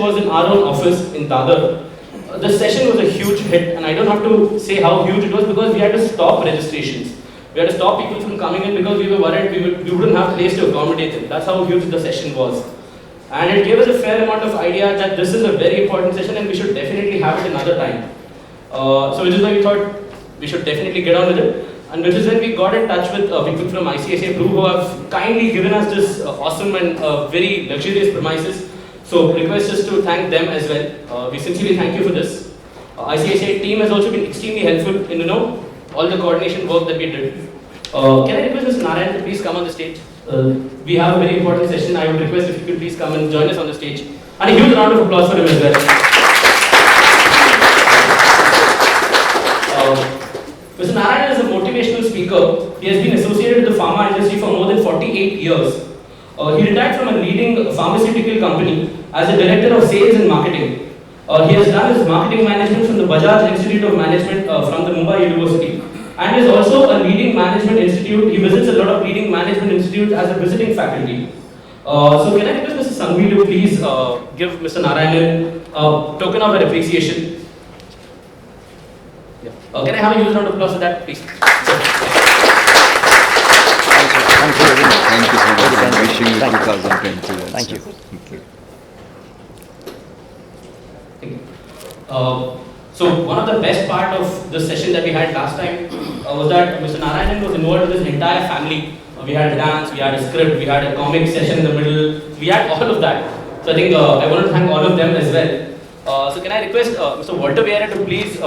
was in our own office in Dadar. The session was a huge hit, and I don't have to say how huge it was because we had to stop registrations. We had to stop people from coming in because we were worried we wouldn't have place to accommodate them. That's how huge the session was. And it gave us a fair amount of idea that this is a very important session and we should definitely have it another time. So which is why we thought we should definitely get on with it. And which is when we got in touch with people from ICICI Group who have kindly given us this awesome and very luxurious premises. So request us to thank them as well. We sincerely thank you for this. ICICI team has also been extremely helpful in all the coordination work that we did. Can I request Mr. Narayan to please come on the stage? We have a very important session. I would request if you could please come and join us on the stage. And a huge round of applause for him as well. Mr. Narayan is a motivational speaker. He has been associated with the pharma industry for more than 48 years. He retired from a leading pharmaceutical company as a director of sales and marketing. He has done his marketing management from the Bajaj Institute of Management from the Mumbai University. And is also a leading management institute. He visits a lot of leading management institutes as a visiting faculty. So can I request Mr. Sangvi to please give Mr. Narayanan a token of our appreciation? Yeah. Can I have a huge round of applause for that, please? Thank you very much. Thank you so much. I'm wishing you 2020. Thank you. Thank you. So one of the best part of the session that we had last time was that Mr. Narayanan was involved with his entire family. We had dance, we had a script, we had a comic session in the middle, we had all of that. So I think I want to thank all of them as well. So can I request Mr. Walter Vieira to please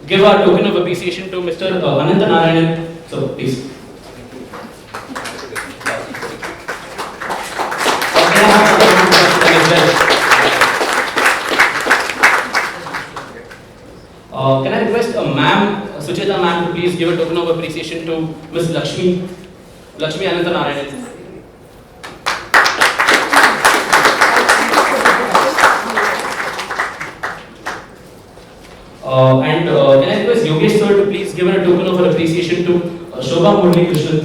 give our token of appreciation to Mr. Ananta Narayanan. So please. Can I request ma'am, Sucheta ma'am, to please give a token of appreciation to Ms. Lakshmi Ananta Narayanan. And can I request Yogesh sir to please give a token of appreciation to Shobha Murli Krishnan.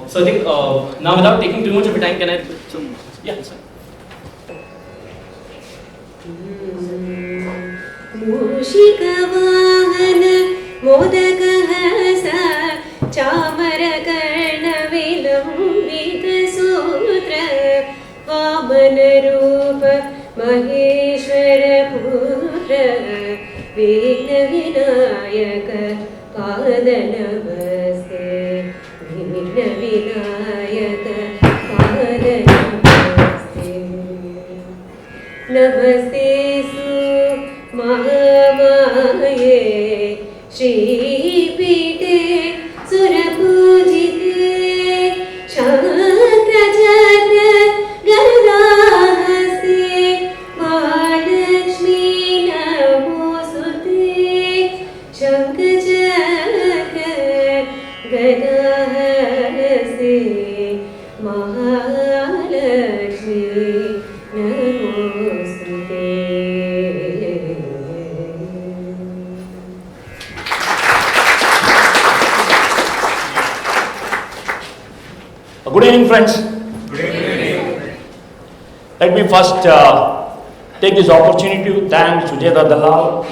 So I think now without taking too much of a time, can I? So, yeah, sir. मूषिकवाहन मोदकहसा चामरकर्णविलम्बितसूत्र वामनरूप महेश्वरपुत्र विघ्नविनायक पादनमस्ते विघ्नविनायक पादनमस्ते नमस्ते महामाये श्रीपीठे सुरपूजिते शान्तचक्र गदाहस्ते Mahalakshmi नमोऽस्तुते शङ्खचक्र गदाहस्ते Mahalakshmi नमोऽस्तुते. Good evening, friends. Good evening. Let me first take this opportunity to thank Sujata Dalal,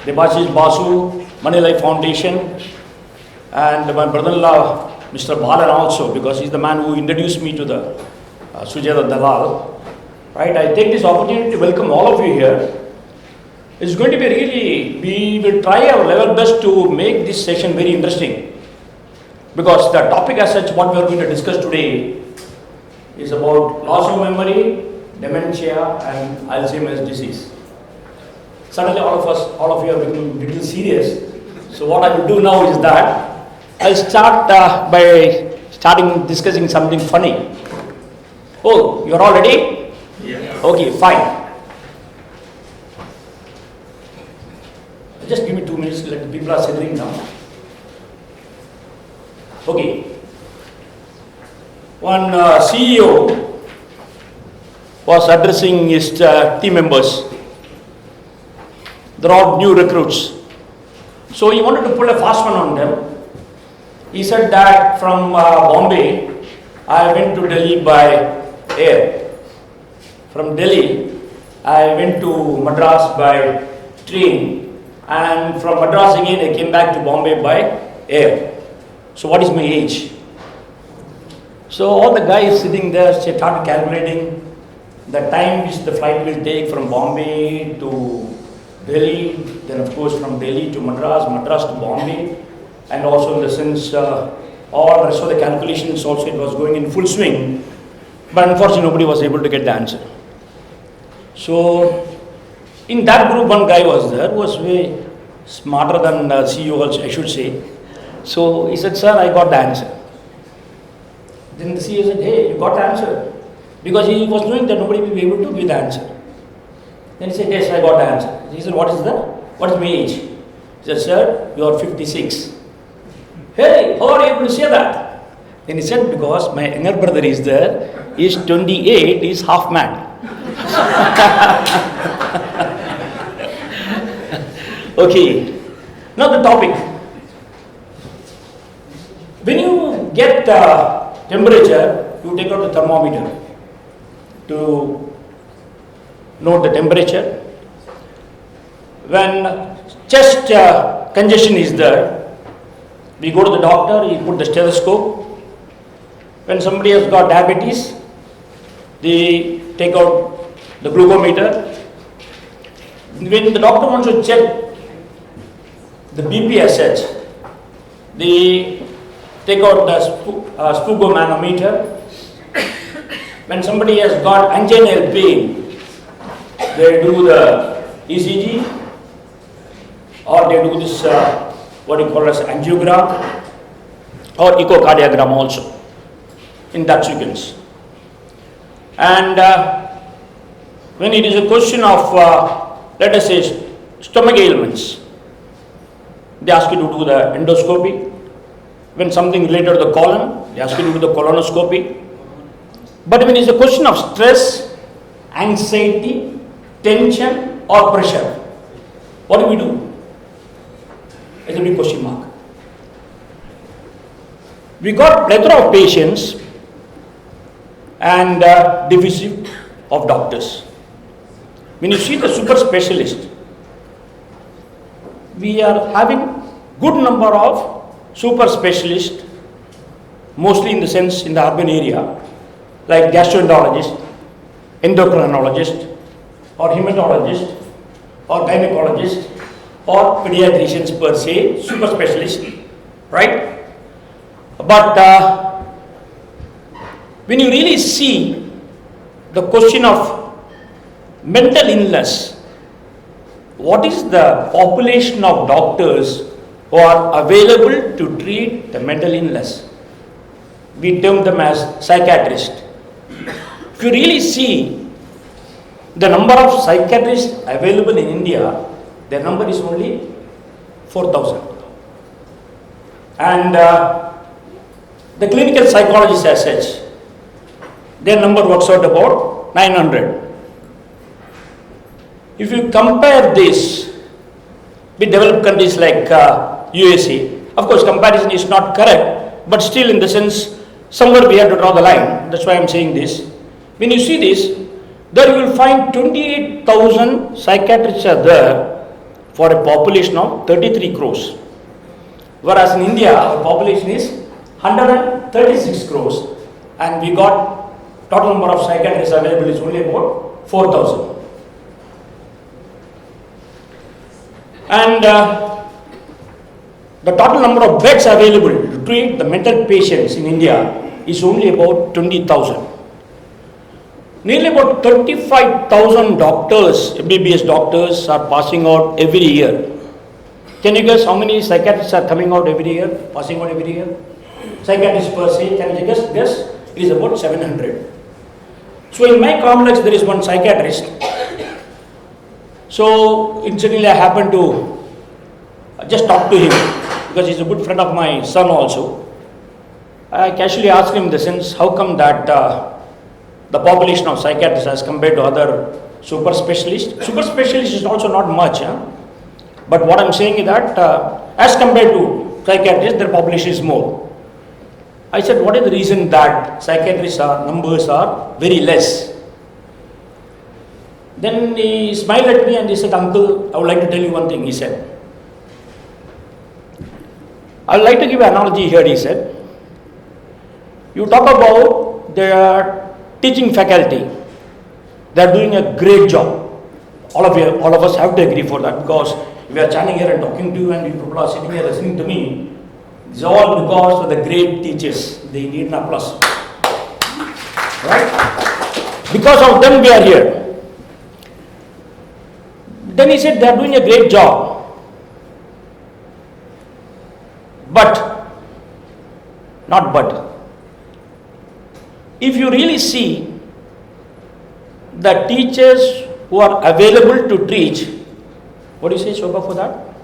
Debashish Basu, Moneylife Foundation, and my brother-in-law, Mr. Balan also, because he's the man who introduced me to the Sujata Dalal. Right, I take this opportunity to welcome all of you here. It's going to be really, we will try our level best to make this session very interesting. Because the topic as such, what we are going to discuss today is about loss of memory, dementia and Alzheimer's disease. Suddenly all of you are becoming a little serious. So what I will do now is that I'll start by discussing something funny. Oh, you're all ready? Yeah. Okay, fine. Just give me 2 minutes, let the people are settling down. Okay. One CEO was addressing his team members. They're all new recruits. So he wanted to pull a fast one on them. He said that from Bombay, I went to Delhi by air. From Delhi, I went to Madras by train. And from Madras again, I came back to Bombay by air. So what is my age? So all the guys sitting there started calculating the time which the flight will take from Bombay to Delhi, then of course from Delhi to Madras, Madras to Bombay, and also in the sense all the rest of the calculations also it was going in full swing, but unfortunately nobody was able to get the answer. So in that group one guy was there who was way smarter than CEO also, I should say. So he said, sir, I got the answer. Then the CEO said, hey, you got the answer? Because he was knowing that nobody will be able to give the answer. Then he said, yes, I got the answer. He said, what is my age? He said, sir, you are 56. Hey, how are you able to say that? Then he said, because my younger brother is there, he is 28, he is half mad. Okay, now the topic. When you get temperature, you take out the thermometer to note the temperature. When chest congestion is there, we go to the doctor, he put the stethoscope. When somebody has got diabetes, they take out the glucometer. When the doctor wants to check the BP as such, they take out the sphygmomanometer. When somebody has got anginal pain, they do the ECG, or they do this what you call as angiogram or echocardiogram also in that sequence. And when it is a question of let us say stomach ailments, they ask you to do the endoscopy. When something related to the colon, they ask you to do the colonoscopy. But when it is a question of stress, anxiety, tension or pressure, what do we do? It's a big question mark. We got plethora of patients and deficit of doctors. When you see the super specialist, we are having good number of super specialists, mostly in the sense in the urban area, like gastroenterologist, endocrinologist, or hematologist, or gynecologist, or pediatricians per se, super specialist, right? But when you really see the question of mental illness, what is the population of doctors who are available to treat the mental illness? We term them as psychiatrists. If you really see the number of psychiatrists available in India, their number is only 4,000. And the clinical psychologists as such, their number works out about 900. If you compare this with developed countries like USA, of course comparison is not correct, but still in the sense, somewhere we have to draw the line. That's why I'm saying this. When you see this, there you will find 28,000 psychiatrists are there for a population of 33 crores. Whereas in India, our population is 136 crores and we got total number of psychiatrists available is only about 4,000. And the total number of beds available to treat the mental patients in India is only about 20,000. Nearly about 35,000 doctors, MBBS doctors are passing out every year. Can you guess how many psychiatrists are coming out every year, passing out every year? Psychiatrists per se, can you guess? It is about 700. So in my complex there is one psychiatrist. So incidentally I happened to just talk to him because he's a good friend of my son also. I casually asked him in the sense, how come that the population of psychiatrists as compared to other super specialists? Super specialists is also not much. But what I'm saying is that as compared to psychiatrists, their population is more. I said, what is the reason that psychiatrists numbers are very less? Then he smiled at me and he said, Uncle, I would like to tell you one thing, he said. I would like to give an analogy here, he said. You talk about their teaching faculty. They are doing a great job. All of us have to agree for that, because we are standing here and talking to you and you people are sitting here listening to me. It's all because of the great teachers. They need an applause. Right? Because of them we are here. Then he said they are doing a great job. If you really see the teachers who are available to teach, what do you say, Shobha, for that?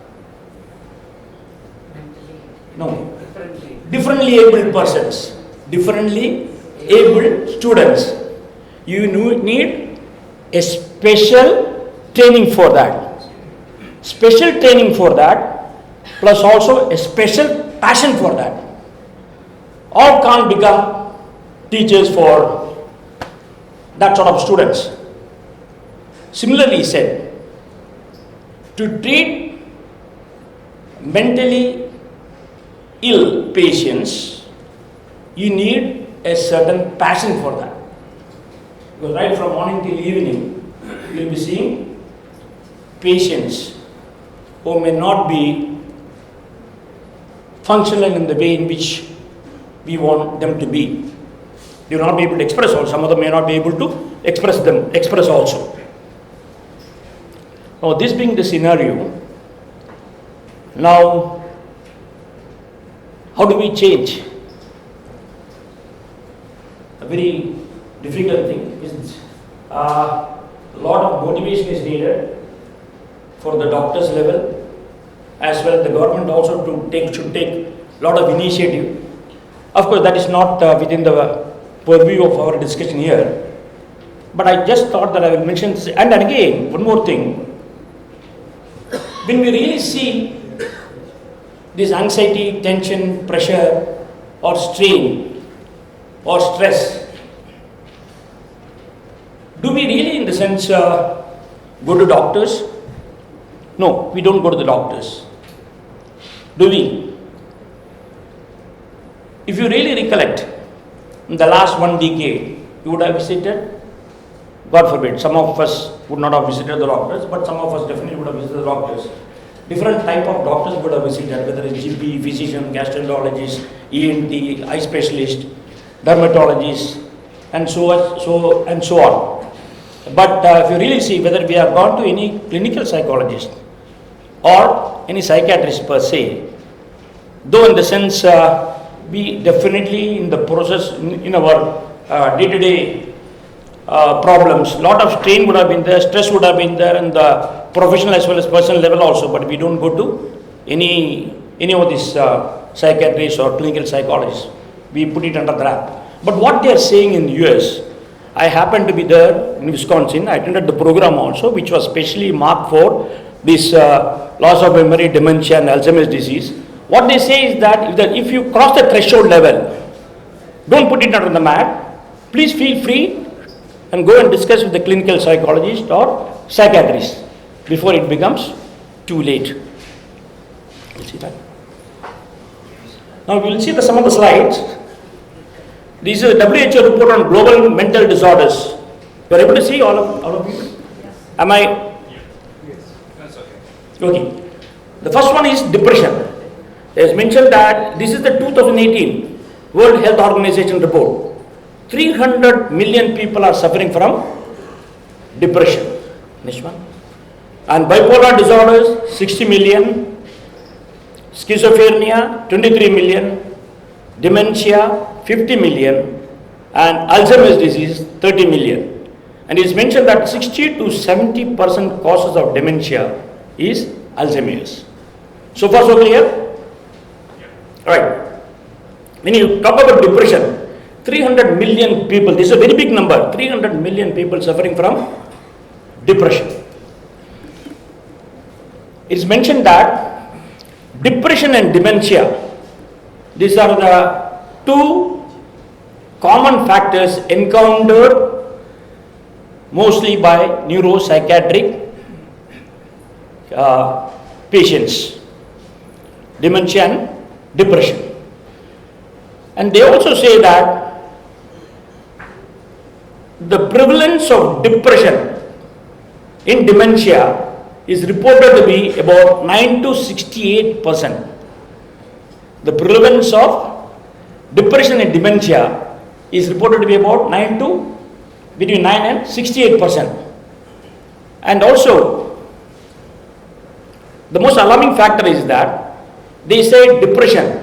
No. Differently abled persons, differently abled students. You need a special training for that. Special training for that, plus also a special passion for that. All can't become teachers for that sort of students. Similarly, he said, to treat mentally ill patients, you need a certain passion for that. Because right from morning till evening, you will be seeing patients who may not be functional in the way in which we want them to be. They will not be able to express also. Some of them may not be able to express also. Now, this being the scenario, now how do we change? A very difficult thing, isn't it? A lot of motivation is needed for the doctors level, as well as the government also should take a lot of initiative. Of course, that is not within the purview of our discussion here, but I just thought that I will mention this. And again, one more thing. When we really see this anxiety, tension, pressure, or strain, or stress, do we really, in the sense, go to doctors? No, we don't go to the doctors. Do we? If you really recollect, in the last 1 decade, you would have visited, God forbid, some of us would not have visited the doctors, but some of us definitely would have visited the doctors. Different type of doctors would have visited, whether it's GP, physician, gastroenterologist, ENT, eye specialist, dermatologist, and so on. But if you really see whether we have gone to any clinical psychologist or any psychiatrist per se, though in the sense we definitely in the process in our day-to-day problems, lot of strain would have been there, stress would have been there, and the professional as well as personal level also, but we don't go to any of these psychiatrists or clinical psychologists. We put it under the wrap. But what they are saying in the US, I happened to be there in Wisconsin. I attended the program also, which was specially marked for this loss of memory, dementia, and Alzheimer's disease. What they say is that if you cross the threshold level, don't put it under the mat. Please feel free and go and discuss with the clinical psychologist or psychiatrist before it becomes too late. We'll see that. Now we will see some of the slides. This is a WHO report on global mental disorders. You are able to see all of you? Yes. Am I? Yes. That's okay. Okay. The first one is depression. It is mentioned that this is the 2018 World Health Organization report. 300 million people are suffering from depression. Next one. And bipolar disorders, 60 million. Schizophrenia, 23 million. Dementia, 50 million. And Alzheimer's disease, 30 million. And it is mentioned that 60 to 70% causes of dementia is Alzheimer's. So far so clear? Alright. When you talk about depression, 300 million people, this is a very big number, 300 million people suffering from depression. it's mentioned that depression and dementia, these are the two common factors encountered mostly by neuropsychiatric patients, dementia and depression. And they also say that the prevalence of depression in dementia is reported to be about 9 to 68%. The prevalence of depression in dementia is reported to be about between 9 and 68%. And also, the most alarming factor is that they say depression.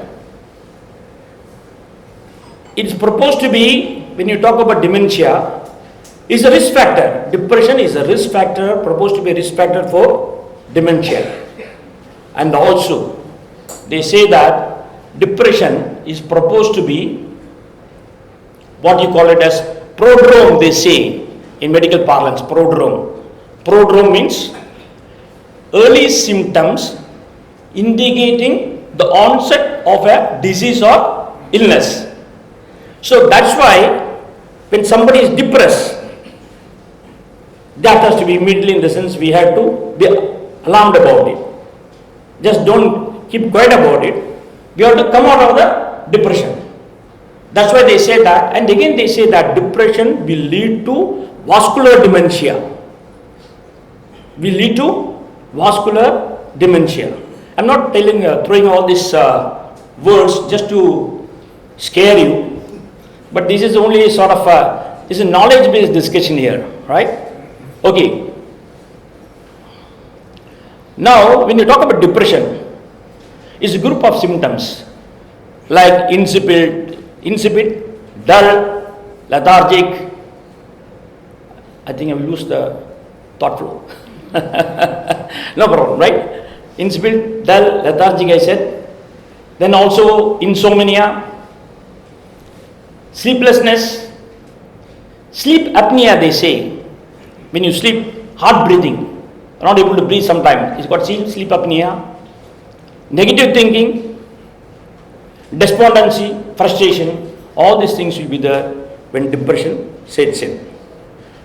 It's proposed to be, when you talk about dementia, is a risk factor. Depression is a risk factor, proposed to be a risk factor for dementia. And also, they say that depression is proposed to be what you call it as prodrome, they say in medical parlance, prodrome. Prodrome means early symptoms indicating the onset of a disease or illness. So that's why when somebody is depressed, that has to be immediately, in the sense we have to be alarmed about it. Just don't keep quiet about it. We have to come out of the depression. That's why they say that, and again they say that depression will lead to vascular dementia. Will lead to vascular dementia. I'm not throwing all these words just to scare you, but this is only sort of this is a knowledge-based discussion here, right? Okay. Now, when you talk about depression, it's a group of symptoms like insipid, dull, lethargic. I think I will lose the thought flow. No problem, right? Insipid, dull, lethargic, I said. Then also insomnia, sleeplessness, sleep apnea, they say. When you sleep, hard breathing, not able to breathe sometimes, it's got sleep apnea. Negative thinking, despondency, frustration, all these things will be there when depression sets in.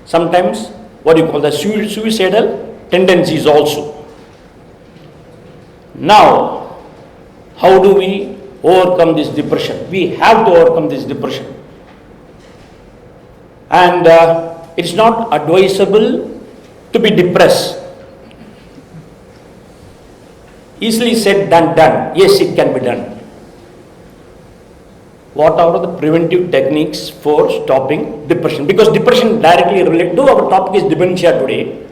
Sometimes what you call the suicidal tendencies also. Now, how do we overcome this depression? We have to overcome this depression. And it's not advisable to be depressed. Easily said than done. Yes, it can be done. What are the preventive techniques for stopping depression? Because depression directly related to our topic is dementia today.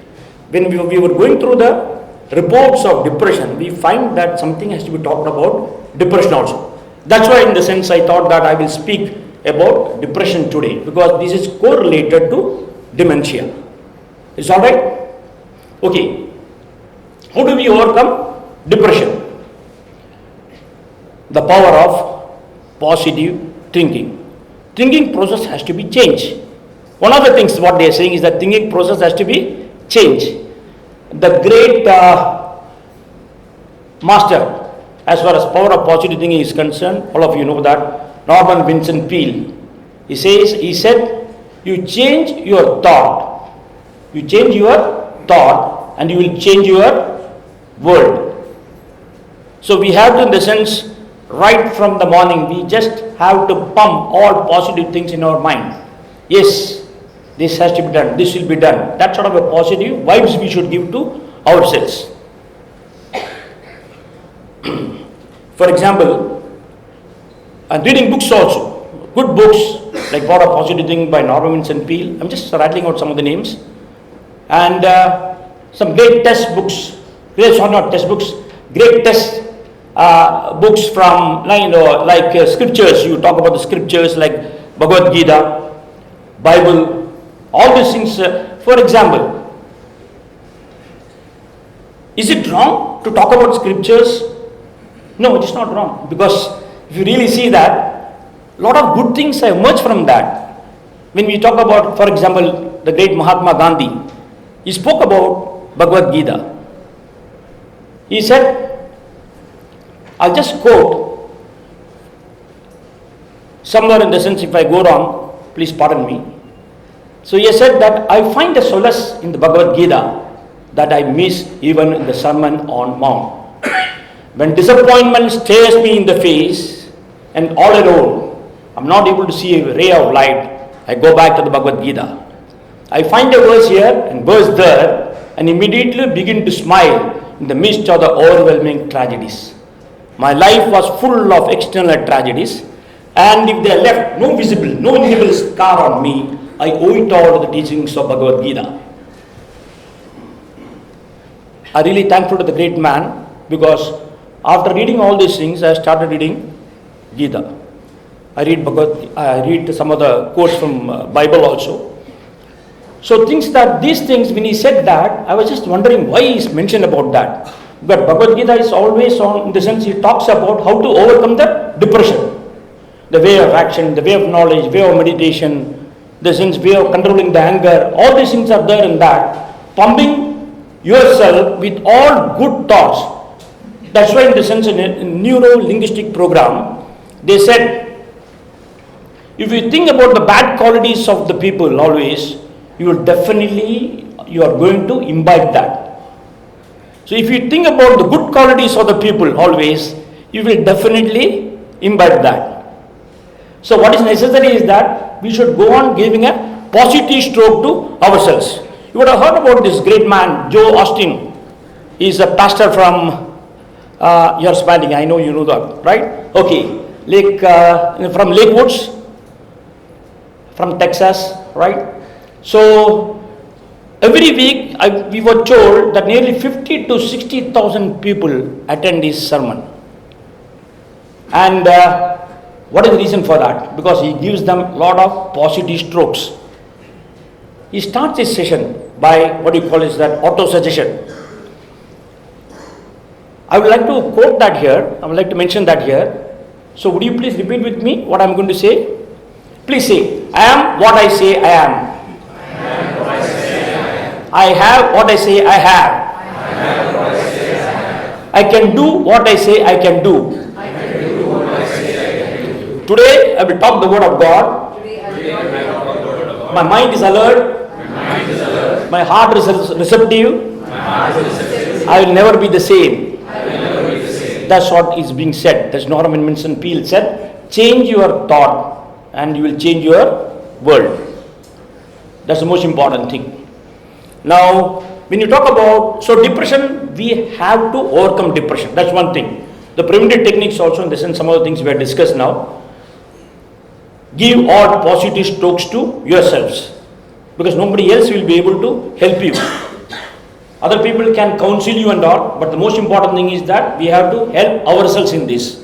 When we were going through the reports of depression, we find that something has to be talked about depression also. That's why in the sense I thought that I will speak about depression today, because this is correlated to dementia. Is all right? Okay. How do we overcome depression? The power of positive thinking. Thinking process has to be changed. One of the things what they are saying is that thinking process has to be changed. The great master, as far as power of positive thinking is concerned, all of you know that, Norman Vincent Peale. He said, you change your thought. You change your thought and you will change your world. So we have to, in the sense, right from the morning, we just have to pump all positive things in our mind. Yes, this has to be done, this will be done. That sort of a positive vibes we should give to ourselves. For example, I'm reading books also, good books like Power of Positive Thinking by Norman Vincent Peale. I'm just rattling out some of the names. And some great test books, not test books, great test books from like scriptures. You talk about the scriptures like Bhagavad Gita, Bible, all these things. For example, is it wrong to talk about scriptures? No, it is not wrong, because if you really see that, a lot of good things have emerged from that. When we talk about, for example, the great Mahatma Gandhi, he spoke about Bhagavad Gita. He said, I'll just quote somewhere in the sense, if I go wrong, please pardon me. So he said that I find a solace in the Bhagavad Gita that I miss even in the Sermon on Mount. When disappointment stares me in the face and all alone, I'm not able to see a ray of light, I go back to the Bhagavad Gita. I find a verse here and verse there and immediately begin to smile in the midst of the overwhelming tragedies. My life was full of external tragedies, and if they left no invisible scar on me, I owe it all to the teachings of Bhagavad Gita. I really thankful to the great man, because after reading all these things, I started reading Gita. I read some of the quotes from Bible also. So these things, when he said that, I was just wondering why he's mentioned about that. But Bhagavad Gita is always on, in the sense he talks about how to overcome the depression. The way of action, the way of knowledge, way of meditation, the sense way of controlling the anger, all these things are there in that. Pumping yourself with all good thoughts. That's why in the sense in a neuro-linguistic program, they said, if you think about the bad qualities of the people always, you are going to imbibe that. So if you think about the good qualities of the people always, you will definitely imbibe that. So what is necessary is that we should go on giving a positive stroke to ourselves. You would have heard about this great man, Joe Austin. He is a pastor from, you're smiling, I know you know that, right? Okay, from Lakewoods, from Texas, right? So every week we were told that nearly 50 to 60,000 people attend his sermon. And what is the reason for that? Because he gives them a lot of positive strokes. He starts his session by auto-suggestion. I would like to quote that here. I would like to mention that here. So would you please repeat with me what I am going to say? Please say, I am what I say I am. I have what I say I have. I can do what I say I can do. Today I will talk the word of God. My mind is alert. My heart is receptive. I will never be the same. That's what is being said. That's Norman Vincent Peale said, change your thought and you will change your world. That's the most important thing. Now, when you talk about, so depression, we have to overcome depression. That's one thing. The primitive techniques also, in the sense some of the things we have discussed now. Give all positive strokes to yourselves, because nobody else will be able to help you. Other people can counsel you and all, but the most important thing is that we have to help ourselves in this.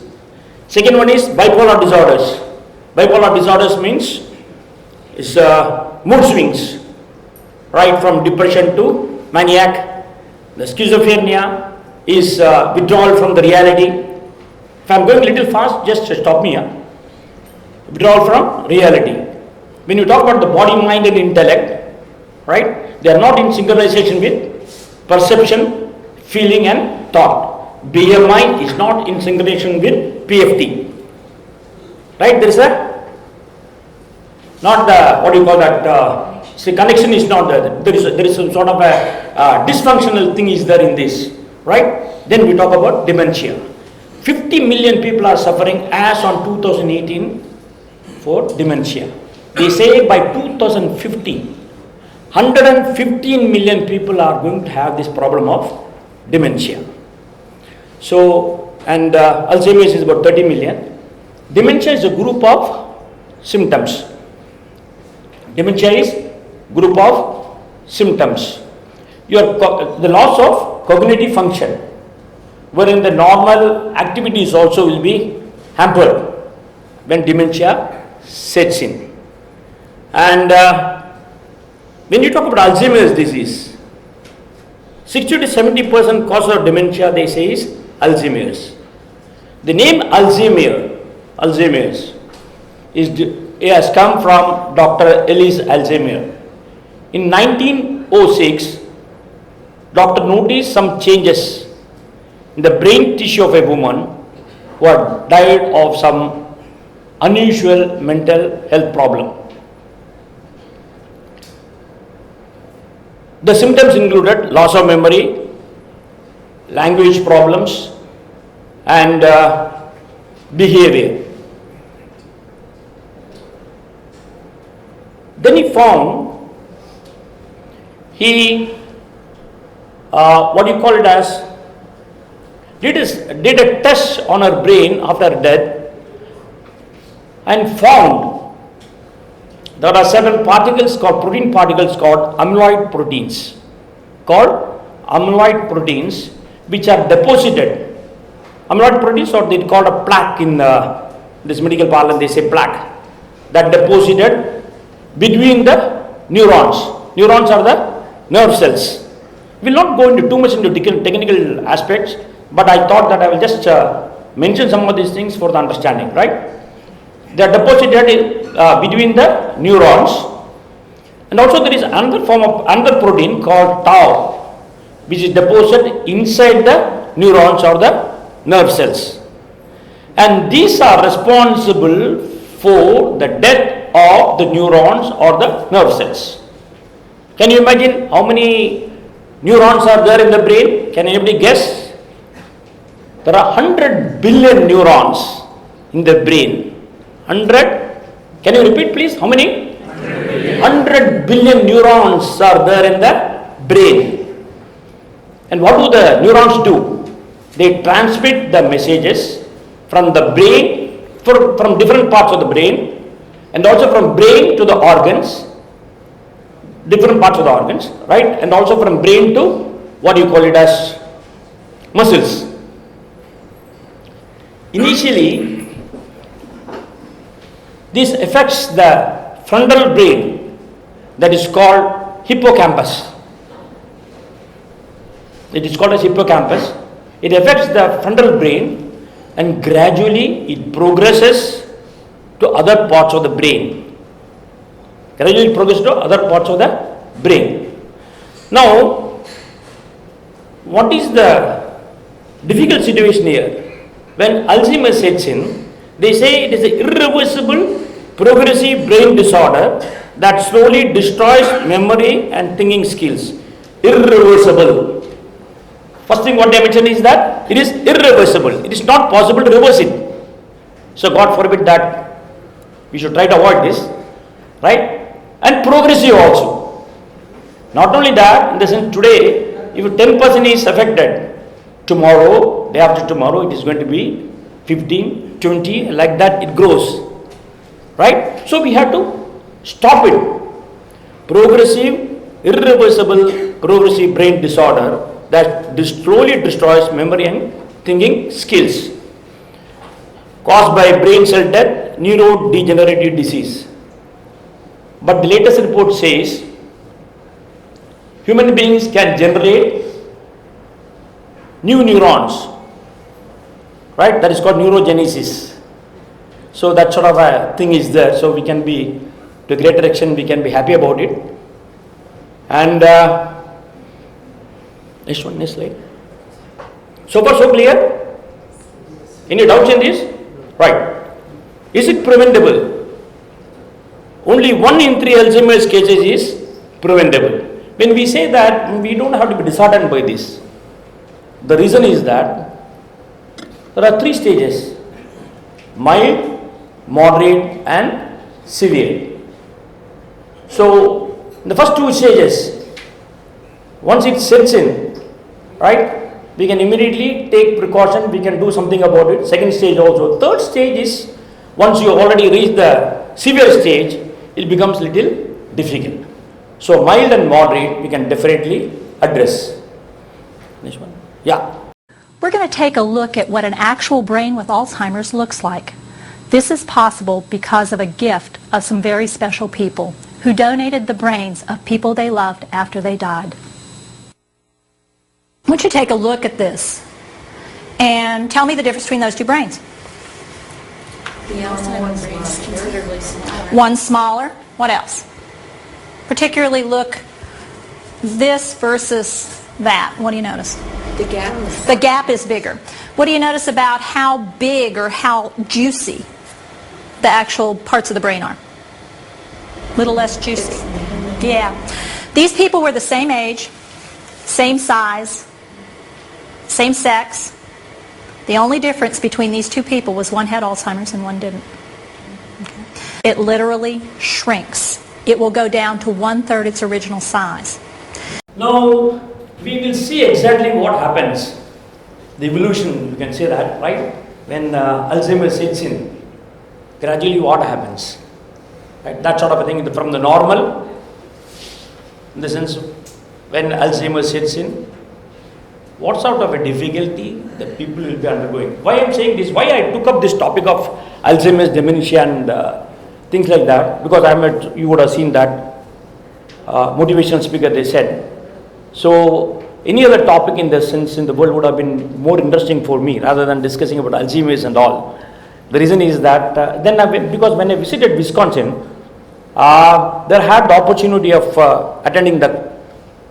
Second one is bipolar disorders. Bipolar disorders means it's mood swings, right from depression to maniac. The schizophrenia is withdrawal from the reality. If I am going a little fast, just stop me. Withdrawal from reality. When you talk about the body, mind and intellect, right, they are not in synchronization with perception, feeling and thought. BMI is not in synchronization with PFT. Right, there is connection is not there. There is some sort of a dysfunctional thing is there in this, right? Then we talk about dementia. 50 million people are suffering as on 2018 for dementia. They say by 2050, 115 million people are going to have this problem of dementia. So, and Alzheimer's is about 30 million. Dementia is a group of symptoms. Dementia is group of symptoms. The loss of cognitive function, wherein the normal activities also will be hampered when dementia sets in. And when you talk about Alzheimer's disease, 60 to 70% cause of dementia, they say, is Alzheimer's. The name Alzheimer's has come from Dr. Ellis Alzheimer. In 1906, doctor noticed some changes in the brain tissue of a woman who had died of some unusual mental health problem. The symptoms included loss of memory, language problems, and behavior. Then he found did a test on her brain after her death and found there are certain particles called protein particles called amyloid proteins which are deposited. Amyloid proteins, or they called a plaque in this medical parlance, they say plaque, that deposited between the neurons. Neurons are the nerve cells. We will not go into too much into technical aspects, but I thought that I will just mention some of these things for the understanding, right? They are deposited between the neurons, and also there is another protein called tau, which is deposited inside the neurons or the nerve cells, and these are responsible for the death of the neurons or the nerve cells. Can you imagine how many neurons are there in the brain? Can anybody guess? There are 100 billion neurons in the brain. 100? Can you repeat please? How many? 100 billion neurons are there in the brain. And what do the neurons do? They transmit the messages from the brain, from different parts of the brain, and also from brain to the organs, different parts of the organs, right? And also from brain to what you call it as muscles. Initially, this affects the frontal brain, that is called hippocampus. It is called as hippocampus. It affects the frontal brain and gradually it progresses to other parts of the brain. Gradually progresses to other parts of the brain. Now, what is the difficult situation here? When Alzheimer's sets in, they say it is an irreversible progressive brain disorder that slowly destroys memory and thinking skills. Irreversible. First thing what they mentioned is that it is irreversible. It is not possible to reverse it. So God forbid that we should try to avoid this, right? And progressive also. Not only that, in the sense today, if 10% is affected, tomorrow, day after tomorrow, it is going to be 15, 20, like that it grows, right? So we have to stop it. Progressive, irreversible, progressive brain disorder that slowly destroys memory and thinking skills, caused by brain cell death, neurodegenerative disease. But the latest report says human beings can generate new neurons, right? That is called neurogenesis. So that sort of a thing is there. So we can be, to a greater extent, we can be happy about it. And next one, next slide. So far so clear? Any doubts in this? Right. Is it preventable? Only 1 in 3 Alzheimer's cases is preventable. When we say that, we don't have to be disheartened by this. The reason is that there are 3 stages: mild, moderate and severe. So in the first 2 stages, once it sets in, right, we can immediately take precaution, we can do something about it. Second stage also. Third stage is, once you already reach the severe stage, it becomes little difficult. So mild and moderate we can definitely address. Next one. Yeah. We're going to take a look at what an actual brain with Alzheimer's looks like. This is possible because of a gift of some very special people who donated the brains of people they loved after they died. I want you to take a look at this and tell me the difference between those 2 brains. The Alzheimer's brain is considerably smaller. One smaller. What else? Particularly look this versus that. What do you notice? The gap. The gap is bigger. What do you notice about how big or how juicy the actual parts of the brain are? Little less juicy. Yeah. These people were the same age, same size, same sex. The only difference between these two people was one had Alzheimer's and one didn't. Okay. It literally shrinks. It will go down to 1/3 its original size. Now, we will see exactly what happens. The evolution, you can say that, right? When Alzheimer's sets in, gradually what happens? Right? That sort of a thing from the normal, in the sense when Alzheimer's sets in, what sort of a difficulty that people will be undergoing. Why I am saying this, why I took up this topic of Alzheimer's, dementia and things like that, because you would have seen that motivational speaker they said. So any other topic in the sense in the world would have been more interesting for me rather than discussing about Alzheimer's and all. The reason is that because when I visited Wisconsin, there had the opportunity of attending the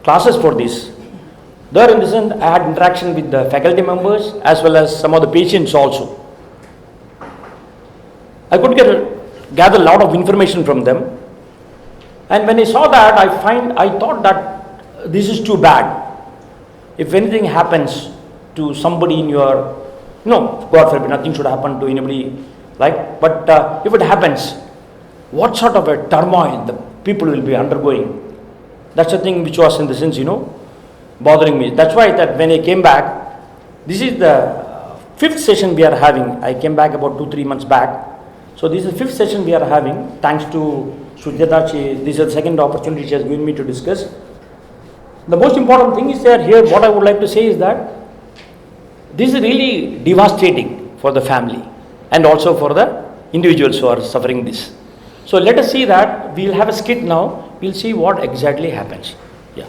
classes for this. There in the sense I had interaction with the faculty members as well as some of the patients also. I could gather a lot of information from them, and when I saw that, I thought that this is too bad. If anything happens to somebody in your, God forbid, nothing should happen to anybody, but if it happens, what sort of a turmoil the people will be undergoing? That's the thing which was in the sense, bothering me. That's why that when I came back, this is the 5th session we are having. I came back about 2-3 months back. So this is the 5th session we are having. Thanks to Sujata, this is the second opportunity she has given me to discuss. The most important thing is that here what I would like to say is that this is really devastating for the family and also for the individuals who are suffering this. So let us see that. We'll have a skit now. We'll see what exactly happens. Yeah.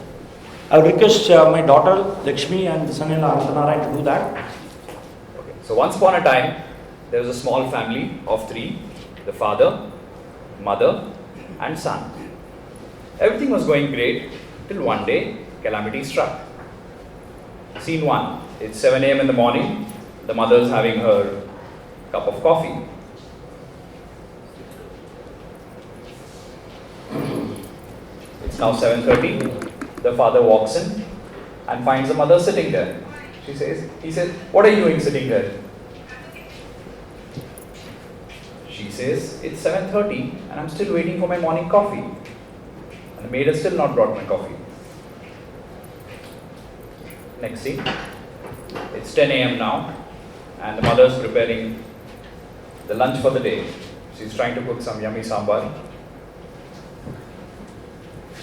I will request my daughter Lakshmi and the son-in-law Narayanan to do that. Okay. So once upon a time, there was a small family of 3, the father, mother and son. Everything was going great till one day calamity struck. Scene 1. It's 7 a.m. in the morning. The mother is having her cup of coffee. It's now 7:30. The father walks in and finds the mother sitting there. He says, "What are you doing sitting there?" She says, "It's 7:30 and I'm still waiting for my morning coffee. And the maid has still not brought my coffee." Next scene. It's 10 a.m. now and the mother is preparing the lunch for the day. She's trying to cook some yummy sambar.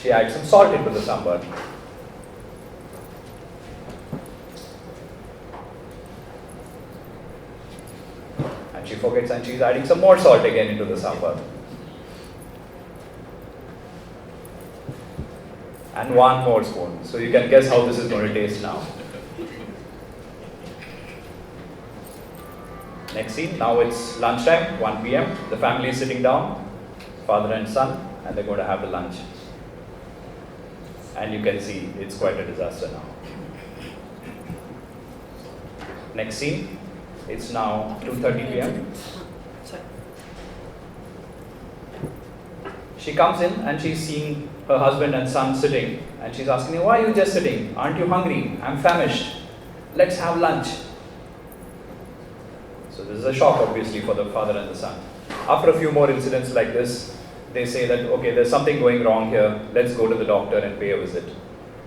She adds some salt into the sambar. And she forgets and she's adding some more salt again into the sambar. And one more spoon. So you can guess how this is going to taste now. Next scene. Now it's lunchtime, 1 p.m. The family is sitting down, father and son, and they're going to have the lunch. And you can see it's quite a disaster now. Next scene. It's now 2:30 p.m. She comes in and she's seeing her husband and son sitting, and she's asking him, "Why are you just sitting? Aren't you hungry? I'm famished. Let's have lunch." So this is a shock obviously for the father and the son. After a few more incidents like this, they say that, okay, there's something going wrong here, let's go to the doctor and pay a visit.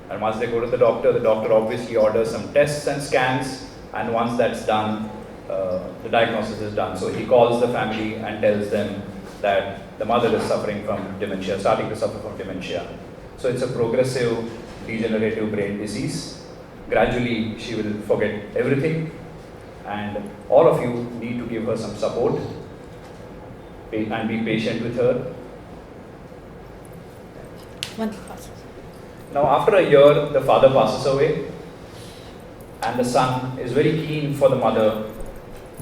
And once they go to the doctor obviously orders some tests and scans, and once that's done, the diagnosis is done. So he calls the family and tells them that the mother is suffering from dementia, starting to suffer from dementia. So it's a progressive degenerative brain disease. Gradually she will forget everything, and all of you need to give her some support and be patient with her. Now after a year, the father passes away, and the son is very keen for the mother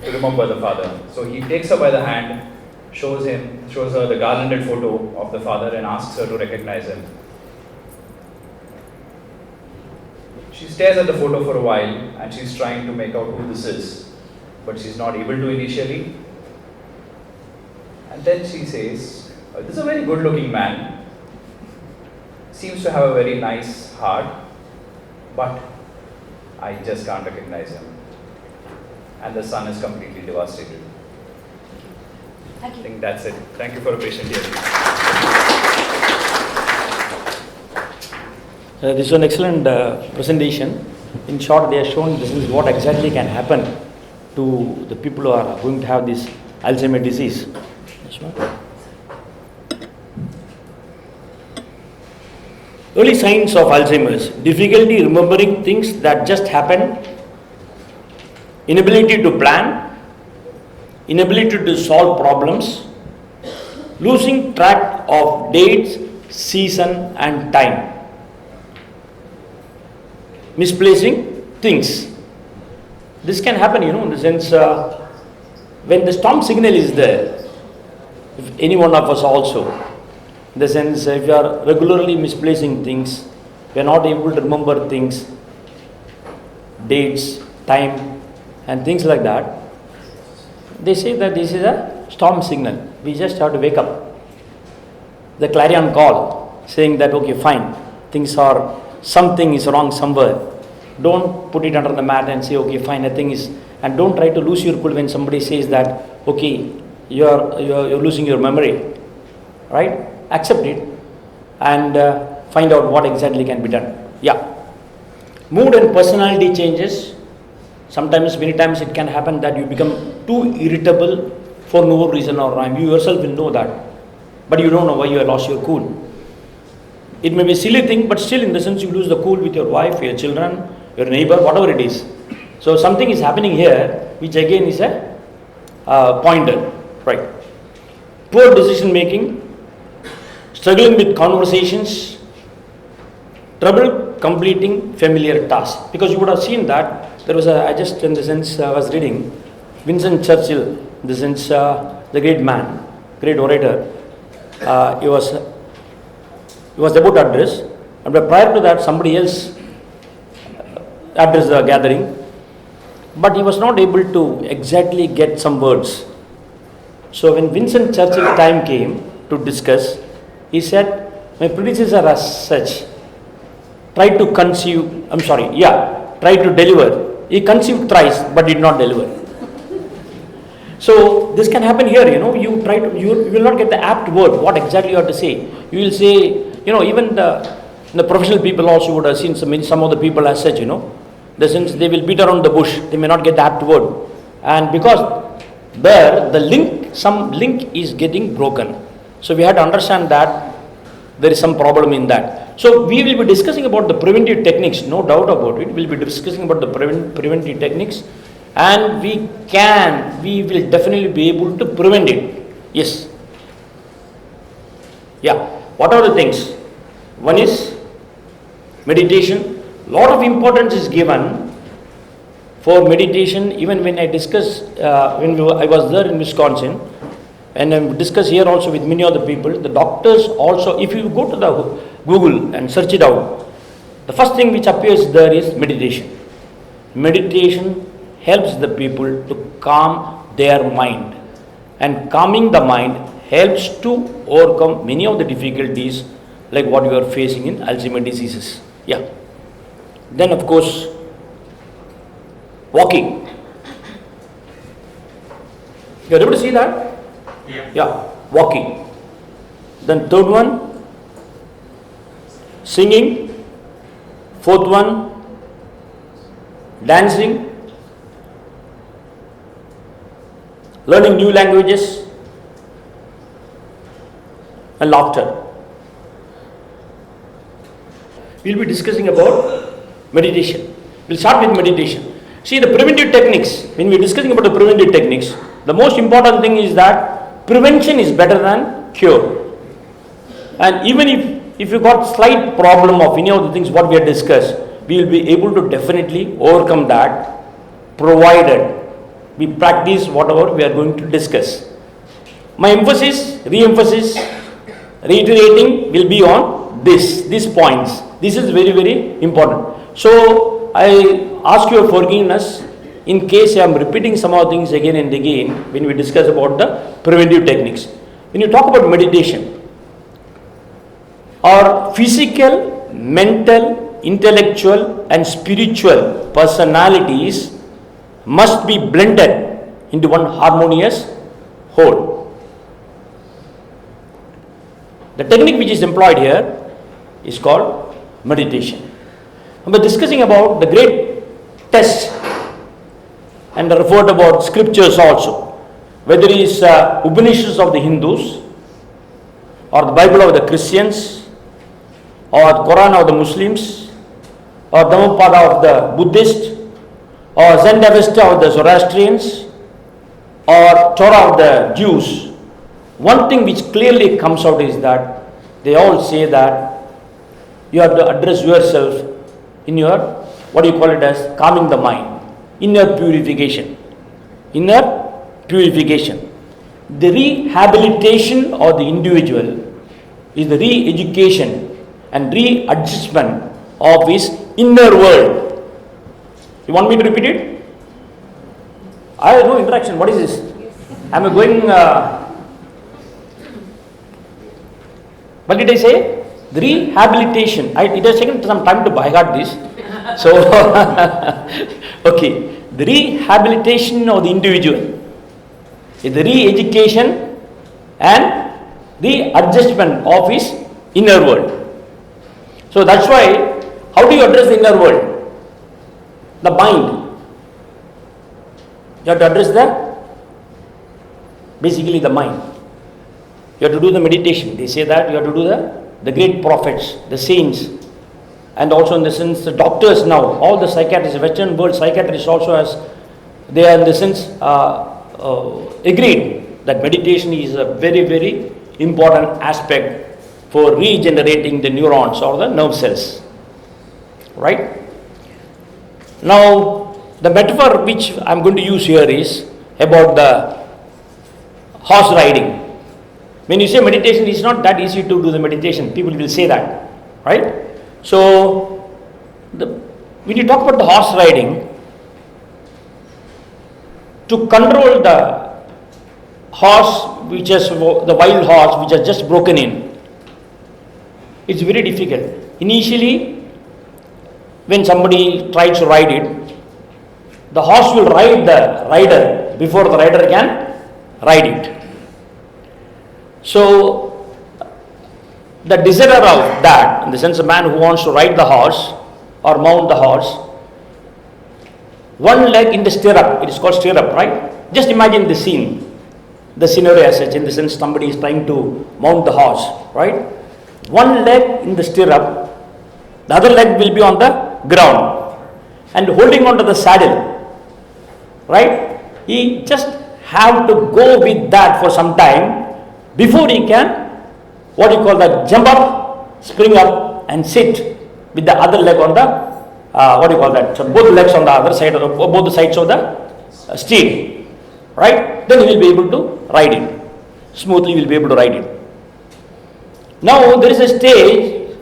to remember the father. So he takes her by the hand, shows her the garlanded photo of the father and asks her to recognize him. She stares at the photo for a while and she's trying to make out who this is, but she's not able to initially. And then she says, this is a very good looking man, seems to have a very nice heart, but I just can't recognize him. And the son is completely devastated. Thank I you. think that's it. Thank you for a patient hearing. This is an excellent presentation. In short, they are shown this is what exactly can happen to the people who are going to have this Alzheimer's disease. This one. Early signs of Alzheimer's: difficulty remembering things that just happened, inability to plan, inability to solve problems, losing track of dates, season and time, misplacing things. This can happen, in the sense when the storm signal is there, if any one of us also, in the sense if you are regularly misplacing things, we are not able to remember things, dates, time and things like that, they say that this is a storm signal. We just have to wake up. The clarion call saying that okay, fine, something is wrong somewhere. Don't put it under the mat and say okay, fine, nothing is, and don't try to lose your cool when somebody says that okay, you're losing your memory, right? Accept it and find out what exactly can be done. Yeah. Mood and personality changes. Sometimes, many times it can happen that you become too irritable for no reason or rhyme. You yourself will know that, but you don't know why you have lost your cool. It may be a silly thing, but still in the sense you lose the cool with your wife, your children, your neighbor, whatever it is. So something is happening here, which again is a pointer, right? Poor decision making, struggling with conversations, trouble completing familiar tasks. Because you would have seen that there was I was reading Winston Churchill, in the sense the great man, great orator. He was about to address, and prior to that somebody else addressed the gathering, but he was not able to exactly get some words. So when Winston Churchill time came to discuss, he said, my predecessor as such tried to deliver. He conceived thrice but did not deliver. So this can happen here, you will not get the apt word, what exactly you have to say. You will say, even the professional people also would have seen some of the people as such, since they will beat around the bush, they may not get the apt word. And because there, some link is getting broken. So we have to understand that there is some problem in that. So we will be discussing about the preventive techniques, no doubt about it. We will be discussing about the preventive techniques, and we will definitely be able to prevent it. Yes. Yeah. What are the things? One is meditation. Lot of importance is given for meditation. Even when I discuss, I was there in Wisconsin, and I discuss here also with many other people, the doctors also, if you go to the Google and search it out, the first thing which appears there is meditation. Meditation helps the people to calm their mind, and calming the mind helps to overcome many of the difficulties like what you are facing in Alzheimer's diseases. Yeah. Then of course, walking. You are able to see that? Yeah, walking. Then third one, singing. Fourth one, dancing. Learning new languages. And laughter. We will be discussing about meditation. We will start with meditation. See, the preventive techniques, when we are discussing about the preventive techniques, the most important thing is that prevention is better than cure. And even if you got slight problem of any of the things what we have discussed, we will be able to definitely overcome that, provided we practice whatever we are going to discuss. My emphasis, re-emphasis, reiterating will be on these points. This is very, very important. So I ask your forgiveness in case I am repeating some of the things again and again when we discuss about the preventive techniques. When you talk about meditation, our physical, mental, intellectual and spiritual personalities must be blended into one harmonious whole. The technique which is employed here is called meditation. We are discussing about the great test and referred about scriptures also, whether it is Upanishads of the Hindus or the Bible of the Christians or the Quran of the Muslims or Dhammapada of the Buddhists or Zendavesta of the Zoroastrians or Torah of the Jews. One thing which clearly comes out is that they all say that you have to address yourself in your, what do you call it as, calming the mind, inner purification. Inner purification. The rehabilitation of the individual is the re-education and readjustment of his inner world. You want me to repeat it? I have no interaction. What is this? Am I going... what did I say? The rehabilitation. It has taken some time to by heart this. So, okay. The rehabilitation of the individual is the re-education and the adjustment of his inner world. So that's why, how do you address the inner world? The mind. You have to address basically the mind. You have to do the meditation. They say that you have to do the great prophets, the saints, and also in the sense the doctors now, all the psychiatrists, Western world psychiatrists also they are in the sense agreed that meditation is a very, very important aspect for regenerating the neurons or the nerve cells. Right? Now, the metaphor which I am going to use here is about the horse riding. When you say meditation, it's not that easy to do the meditation. People will say that, right? So, when you talk about the horse riding, to control the horse, which is the wild horse, which has just broken in, it's very difficult. Initially, when somebody tries to ride it, the horse will ride the rider before the rider can ride it. So, the desire of that, in the sense a man who wants to ride the horse or mount the horse, one leg in the stirrup, it is called stirrup, right? Just imagine the scene, the scenario as such, in the sense somebody is trying to mount the horse, right? One leg in the stirrup, the other leg will be on the ground and holding on to the saddle, right? He just have to go with that for some time before he can, what you call that, jump up, spring up and sit with the other leg on the, what do you call that, so both legs on the other side, of both the sides of the steed, right? Then he will be able to ride it, smoothly he will be able to ride it. Now there is a stage,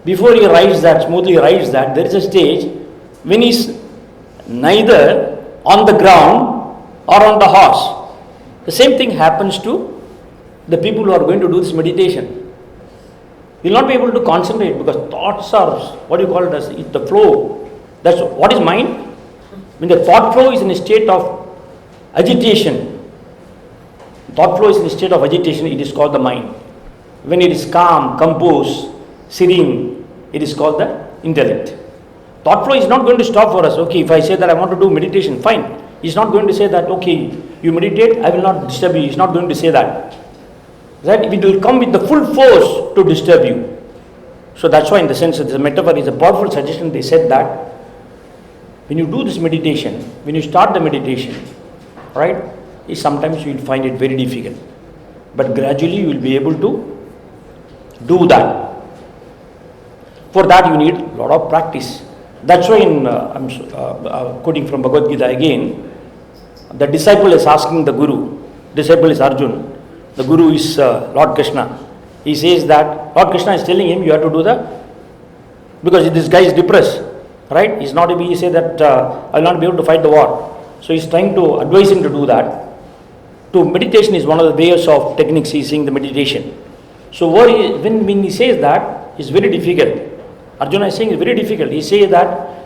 before he rides that, smoothly rides that, there is a stage when he is neither on the ground or on the horse. The same thing happens to the people who are going to do this meditation. You will not be able to concentrate because thoughts are, what do you call it as, the flow. That's what is mind. When the thought flow is in a state of agitation, thought flow is in a state of agitation, it is called the mind. When it is calm, composed, serene, it is called the intellect. Thought flow is not going to stop for us. Okay, if I say that I want to do meditation, fine. He is not going to say that, okay, you meditate, I will not disturb you. He is not going to say that. That it will come with the full force to disturb you. So that's why in the sense that the metaphor is a powerful suggestion. They said that when you do this meditation, when you start the meditation, right, sometimes you will find it very difficult. But gradually you will be able to do that. For that you need a lot of practice. That's why I'm quoting from Bhagavad Gita again, the disciple is asking the Guru, disciple is Arjun, the Guru is Lord Krishna. He says that Lord Krishna is telling him you have to do because this guy is depressed. right? He's not, he say that I'll not be able to fight the war. So he's trying to advise him to do that. To meditation is one of the ways of techniques he's saying the meditation. So when he says that, it's very difficult. Arjuna is saying it's very difficult. He says that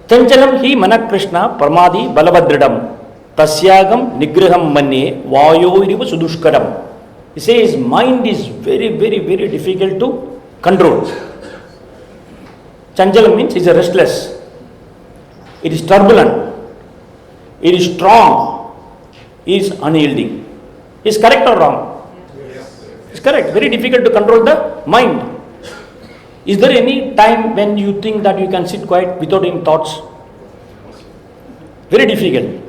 Chanchalam hi mana Krishna parmadi balabhadridam tasyagam nigraham manye vayoiriva sudushkaram. He says mind is very, very, very difficult to control. Chanchalam means it's restless. It is turbulent. It is strong. It is unyielding. Is correct or wrong? It's correct. Very difficult to control the mind. Is there any time when you think that you can sit quiet without any thoughts? Very difficult.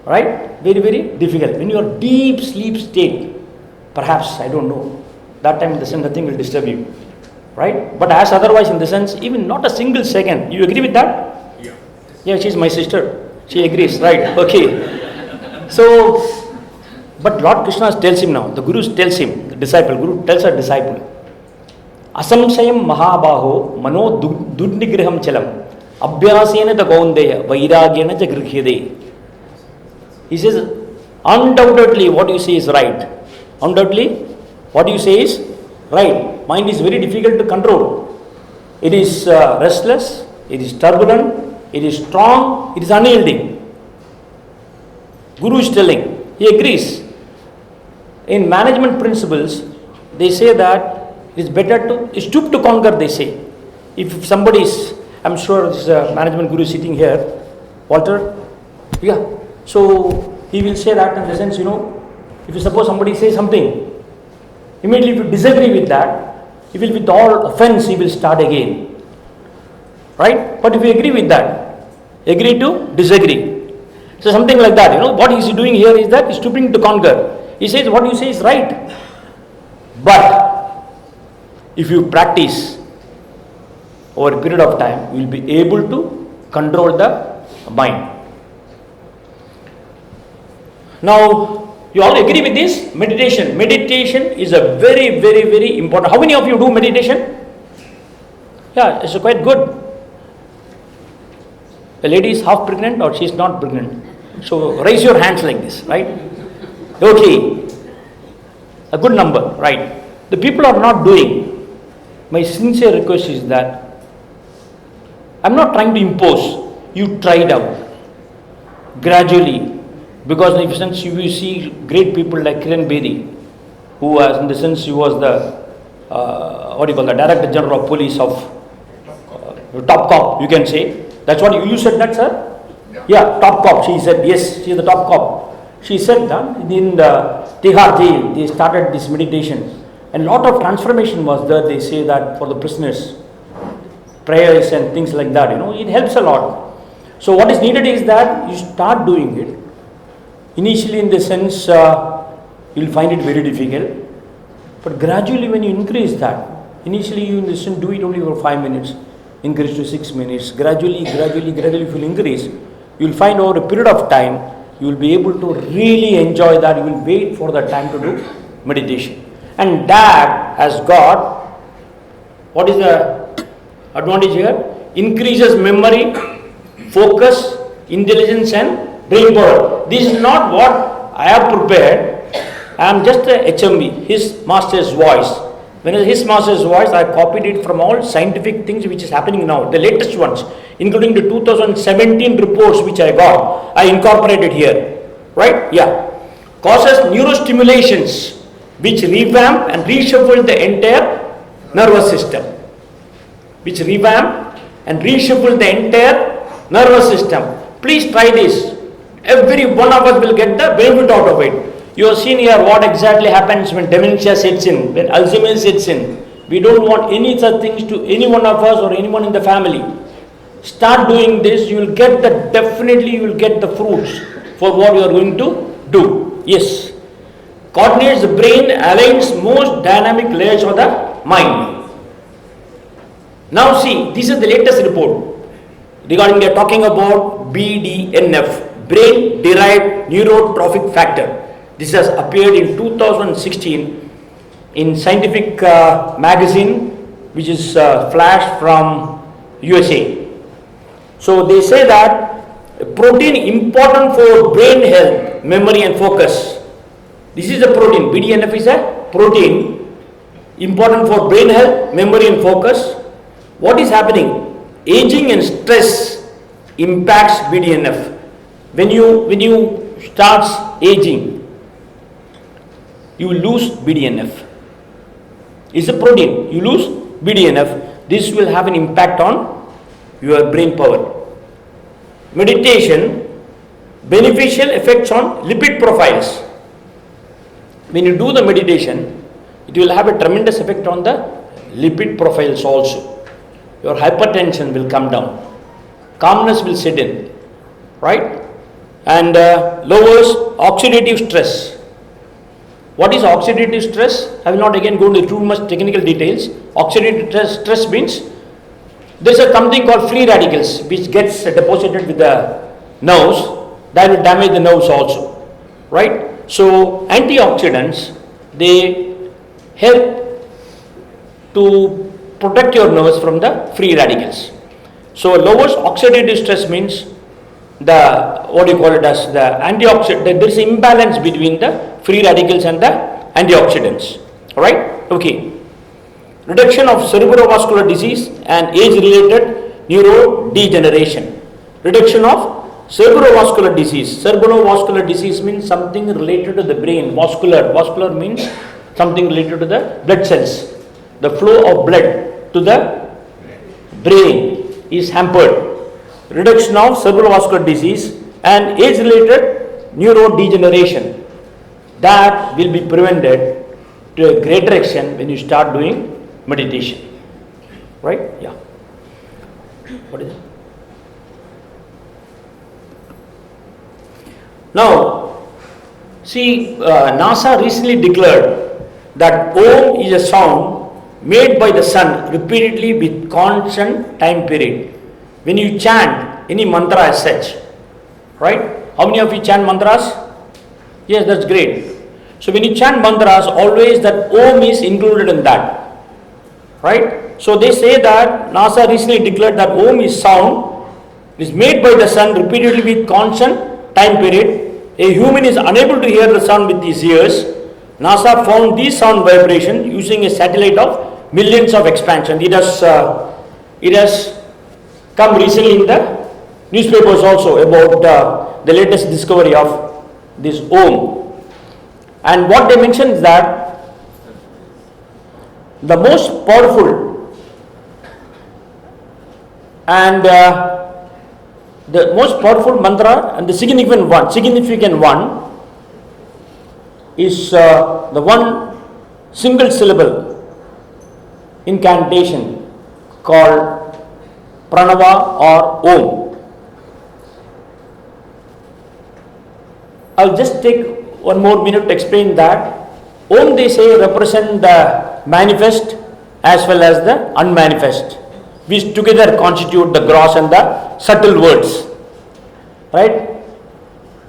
Right? Very, very difficult. When you are deep sleep state, perhaps, I don't know, that time in the sense nothing will disturb you. Right? But as otherwise in the sense, even not a single second. You agree with that? Yeah. Yeah, she's my sister. She agrees. Right. Okay. So, but Lord Krishna tells him now, the Guru tells him, the disciple, Guru tells a disciple, Asamsayam Mahabaho Mano Durnigraham Chalam Abhyasena the Gaundeya Vairagyana Jagrhyade. He says, undoubtedly what you say is right. Undoubtedly what you say is right. Mind is very difficult to control. It is restless, it is turbulent, it is strong, it is unyielding. Guru is telling, he agrees. In management principles, they say that it is better to stoop to conquer, they say. If somebody is, I'm sure this management guru is sitting here, Walter, yeah. So he will say that in the sense, if you suppose somebody says something, immediately if you disagree with that, he will with all offense, he will start again. Right? But if you agree with that, agree to disagree. So something like that, what he is doing here is that he is stooping to conquer. He says what you say is right. But if you practice over a period of time, you will be able to control the mind. Now, you all agree with this? Meditation. Meditation is a very, very, very important. How many of you do meditation? Yeah, it's quite good. The lady is half pregnant or she is not pregnant. So raise your hands like this, right? Okay. A good number, right? The people are not doing. My sincere request is that I'm not trying to impose. You try it out gradually. Because in the sense you will see great people like Kiran Bedi, who was in the sense he was the the Director General of Police of top cop, you can say. That's what you said that, sir? Yeah, top cop. She said yes, she is the top cop. She said that in the Tihar jail they started this meditation, and lot of transformation was there. They say that for the prisoners, prayers and things like that. It helps a lot. So what is needed is that you start doing it. Initially in the sense, you will find it very difficult, but gradually when you increase that, initially you do it only for 5 minutes, increase to 6 minutes, gradually if you increase, you will find over a period of time, you will be able to really enjoy that, you will wait for the time to do meditation. And that has got, what is the advantage here? Increases memory, focus, intelligence and brain power. This is not what I have prepared. I am just a HMV, his master's voice. When it's his master's voice, I copied it from all scientific things which is happening now, the latest ones, including the 2017 reports which I got, I incorporated here. Right? Yeah. Causes neurostimulations which revamp and reshuffle the entire nervous system. Which revamp and reshuffle the entire nervous system. Please try this. Every one of us will get the benefit out of it. You have seen here what exactly happens when dementia sets in, when Alzheimer's sets in. We don't want any such things to any one of us or anyone in the family. Start doing this, you will get definitely you will get the fruits for what you are going to do. Yes. Coordinates the brain, aligns most dynamic layers of the mind. Now see, this is the latest report regarding we are talking about BDNF, brain derived neurotrophic factor. This has appeared in 2016 in scientific magazine which is flashed from USA. So they say that protein important for brain health, memory and focus. This is a protein. BDNF is a protein important for brain health, memory and focus. What is happening? Aging and stress impacts BDNF. When you start aging, you lose BDNF. It's a protein. You lose BDNF. This will have an impact on your brain power. Meditation, beneficial effects on lipid profiles. When you do the meditation, it will have a tremendous effect on the lipid profiles also. Your hypertension will come down. Calmness will set in, right? And lowers oxidative stress. What is oxidative stress? I will not again go into too much technical details. Oxidative stress means there is something called free radicals which gets deposited with the nerves that will damage the nerves also, right? So antioxidants, they help to protect your nerves from the free radicals. So lowers oxidative stress means the, what do you call it as the antioxidant, there is imbalance between the free radicals and the antioxidants, alright? Okay. Reduction of cerebrovascular disease and age-related neurodegeneration. Reduction of cerebrovascular disease. Cerebrovascular disease means something related to the brain. Vascular means something related to the blood cells. The flow of blood to the brain is hampered. Reduction of cerebrovascular disease and age-related neurodegeneration. That will be prevented to a greater extent when you start doing meditation. Right? Yeah. What is it? Now, see, NASA recently declared that Om is a sound made by the sun repeatedly with constant time period. When you chant any mantra as such, right? How many of you chant mantras? Yes, that's great. So when you chant mantras, always that Om is included in that, right? So they say that NASA recently declared that Om is sound, is made by the sun repeatedly with constant time period. A human is unable to hear the sound with his ears. NASA found this sound vibration using a satellite of millions of expansion. It has come recently in the newspapers also about the latest discovery of this Om. And what they mention is that the most powerful and the most powerful mantra and the significant one is the one single syllable incantation called Pranava or Om. I'll just take 1 more minute to explain that. Om, they say, represent the manifest as well as the unmanifest, which together constitute the gross and the subtle words, right?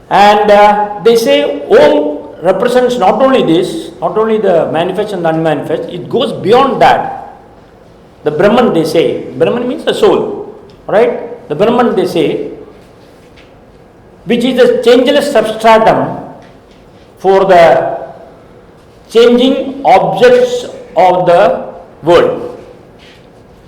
And they say Om represents not only this, not only the manifest and the unmanifest, it goes beyond that. The Brahman, they say, Brahman means the soul, right? The Brahman, they say, which is the changeless substratum for the changing objects of the world,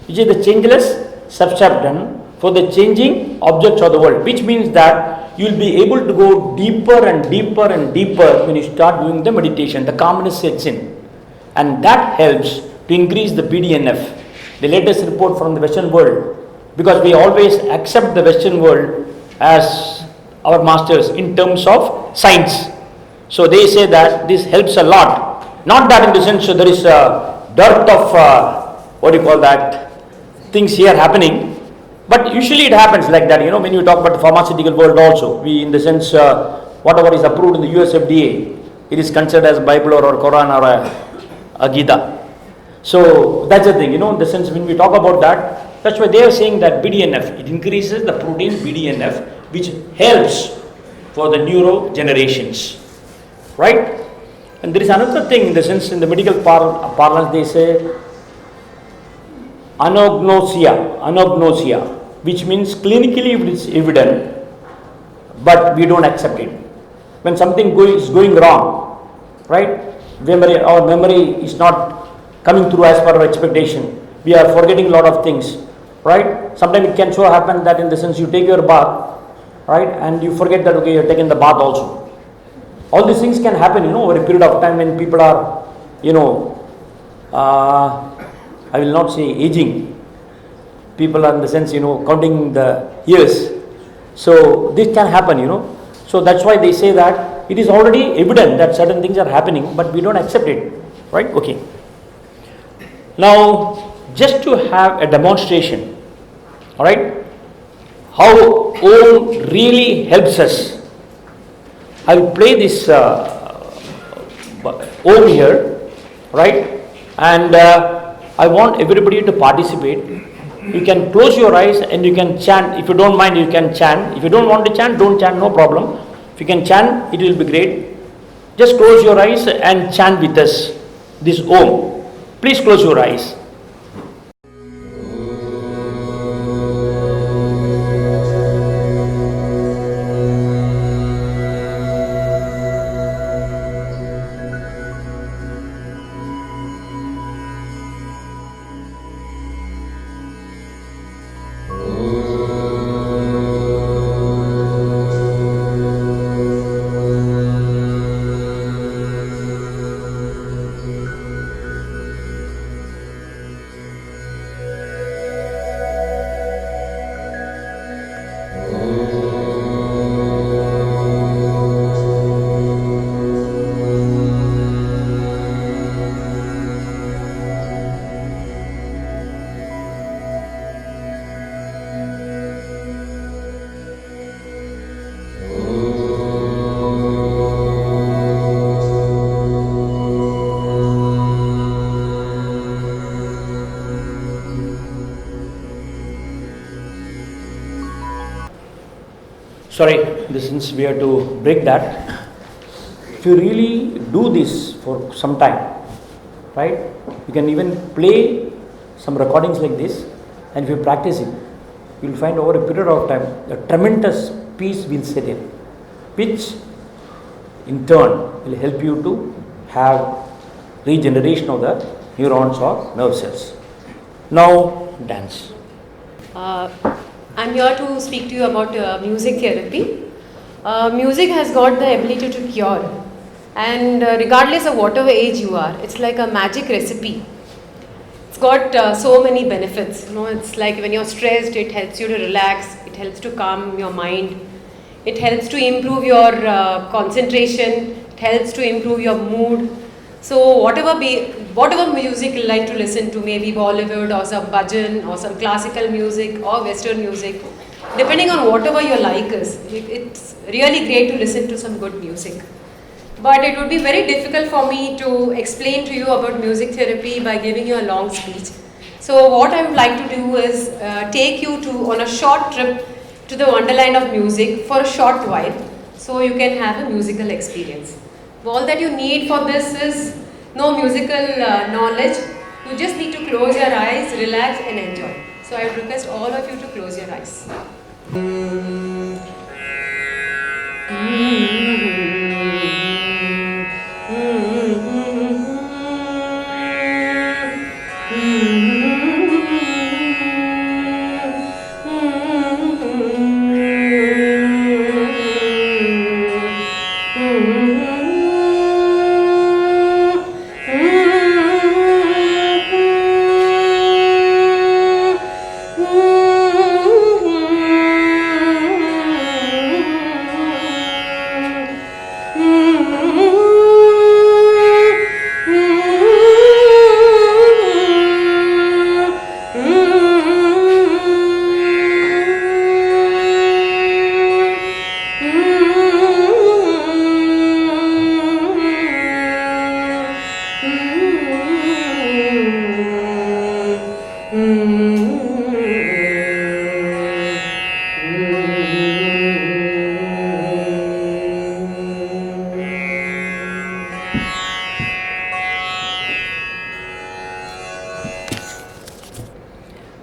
which is the changeless substratum for the changing objects of the world, which means that you will be able to go deeper and deeper and deeper when you start doing the meditation. The calmness sets in, and that helps to increase the BDNF. The latest report from the Western world, because we always accept the Western world as our masters in terms of science. So they say that this helps a lot. Not that in the sense there is a dearth of what do you call that, things here happening, but usually it happens like that. You know, when you talk about the pharmaceutical world also, we in the sense whatever is approved in the US FDA, it is considered as Bible or Quran or a Gita. So that's the thing, you know, in the sense when we talk about that, that's why they are saying that BDNF, it increases the protein BDNF, which helps for the neurogenerations, right? And there is another thing in the sense, in the medical parlance, they say anagnosia, which means clinically it is evident, but we don't accept it. When something is going wrong, right? Our memory is not coming through as per our expectation. We are forgetting a lot of things, right? Sometimes it can so happen that in the sense you take your bath, right, and you forget that okay, you're taking the bath also. All these things can happen, over a period of time when people are, I will not say aging. People are in the sense, counting the years. So this can happen, So that's why they say that it is already evident that certain things are happening, but we don't accept it, right? Okay. Now, just to have a demonstration, all right, how Om really helps us. I will play this Om here, right? And I want everybody to participate. You can close your eyes and you can chant. If you don't mind, you can chant. If you don't want to chant, don't chant, no problem. If you can chant, it will be great. Just close your eyes and chant with us this Om. Please close your eyes. Sorry, since we have to break that. If you really do this for some time, right, you can even play some recordings like this, and if you practice it, you will find over a period of time a tremendous peace will set in, which in turn will help you to have regeneration of the neurons or nerve cells. Now, dance. I'm here to speak to you about music therapy. Music has got the ability to cure, and regardless of whatever age you are, it's like a magic recipe. It's got so many benefits. It's like when you're stressed, it helps you to relax, it helps to calm your mind, it helps to improve your concentration, it helps to improve your mood. So whatever music you like to listen to, maybe Bollywood or some bhajan or some classical music or western music, depending on whatever your like is, it's really great to listen to some good music. But it would be very difficult for me to explain to you about music therapy by giving you a long speech. So what I would like to do is take you on a short trip to the wonderland of music for a short while, so you can have a musical experience. All that you need for this is no musical knowledge. You just need to close your eyes, relax and enjoy. So I would request all of you to close your eyes.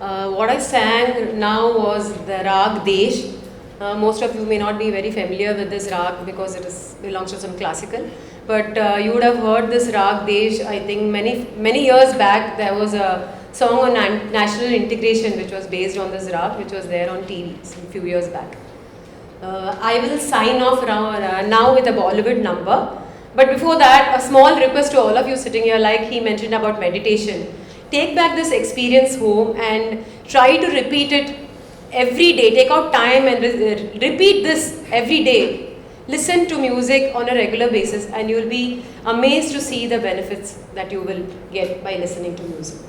What I sang now was the Rag Desh. Most of you may not be very familiar with this rag because it belongs to some classical. But you would have heard this Rag Desh, I think many years back. There was a song on national integration which was based on this rag, which was there on TV a few years back. I will sign off now with a Bollywood number. But before that, a small request to all of you sitting here, like he mentioned about meditation. Take back this experience home and try to repeat it every day. Take out time and repeat this every day. Listen to music on a regular basis and you will be amazed to see the benefits that you will get by listening to music.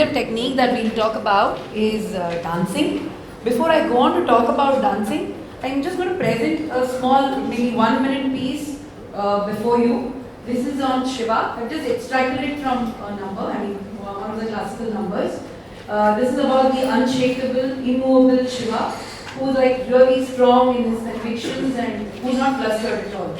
innovative technique that we'll talk about is dancing. Before I go on to talk about dancing, I'm just going to present a small, maybe 1 minute piece before you. This is on Shiva. I've just extracted it from a number, one of the classical numbers. This is about the unshakable, immovable Shiva, who's like really strong in his convictions and who's not flustered at all.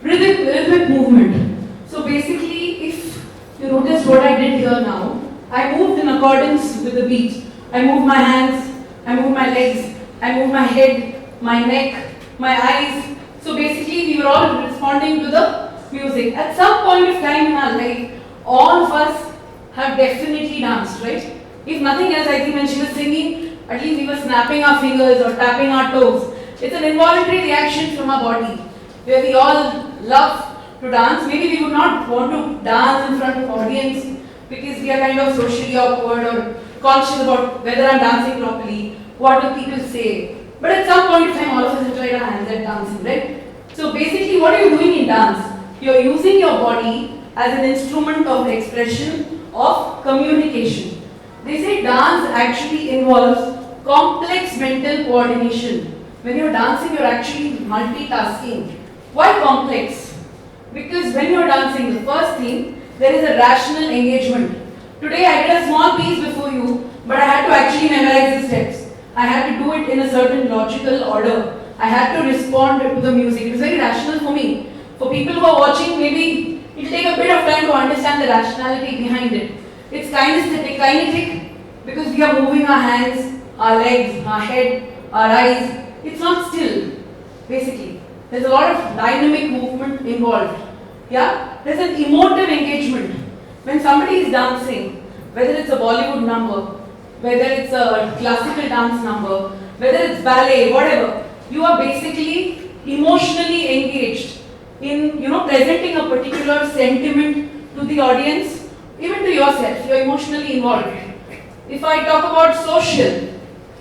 Rhythmic movement. So basically, if you notice what I did here now, I moved in accordance with the beat. I moved my hands, I moved my legs, I moved my head, my neck, my eyes. So basically, we were all responding to the music. At some point of time in our life, all of us have definitely danced, right? If nothing else, I think when she was singing, at least we were snapping our fingers or tapping our toes. It's an involuntary reaction from our body, where we all love to dance. Maybe we would not want to dance in front of audience because we are kind of socially awkward or conscious about whether I'm dancing properly, what will people say. But at some point in time, all of us have tried our hands at dancing, right? So basically, what are you doing in dance? You're using your body as an instrument of expression, of communication. They say dance actually involves complex mental coordination. When you're dancing, you're actually multitasking. Why complex? Because when you're dancing, the first thing, there is a rational engagement. Today I did a small piece before you, but I had to actually memorize the steps. I had to do it in a certain logical order. I had to respond to the music. It was very rational for me. For people who are watching, maybe it will take a bit of time to understand the rationality behind it. It's kinetic, because we are moving our hands, our legs, our head, our eyes. It's not still, basically. There's a lot of dynamic movement involved. Yeah? There's an emotive engagement. When somebody is dancing, whether it's a Bollywood number, whether it's a classical dance number, whether it's ballet, whatever, you are basically emotionally engaged in, presenting a particular sentiment to the audience, even to yourself. You're emotionally involved. If I talk about social,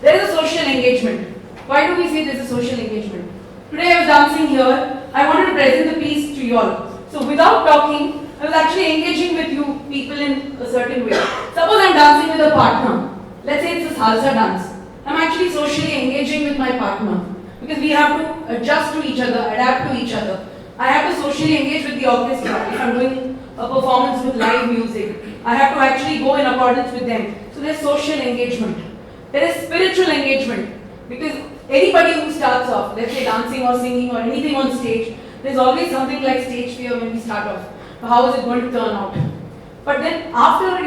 there is a social engagement. Why do we say there's a social engagement? Today I was dancing here. I wanted to present the piece to you all. So without talking, I was actually engaging with you people in a certain way. Suppose I'm dancing with a partner. Let's say it's a salsa dance. I'm actually socially engaging with my partner because we have to adjust to each other, adapt to each other. I have to socially engage with the orchestra if I'm doing a performance with live music. I have to actually go in accordance with them. So there's social engagement. There is spiritual engagement because anybody who starts off, let's say dancing or singing or anything on stage, there's always something like stage fear when we start off. How is it going to turn out? But then after,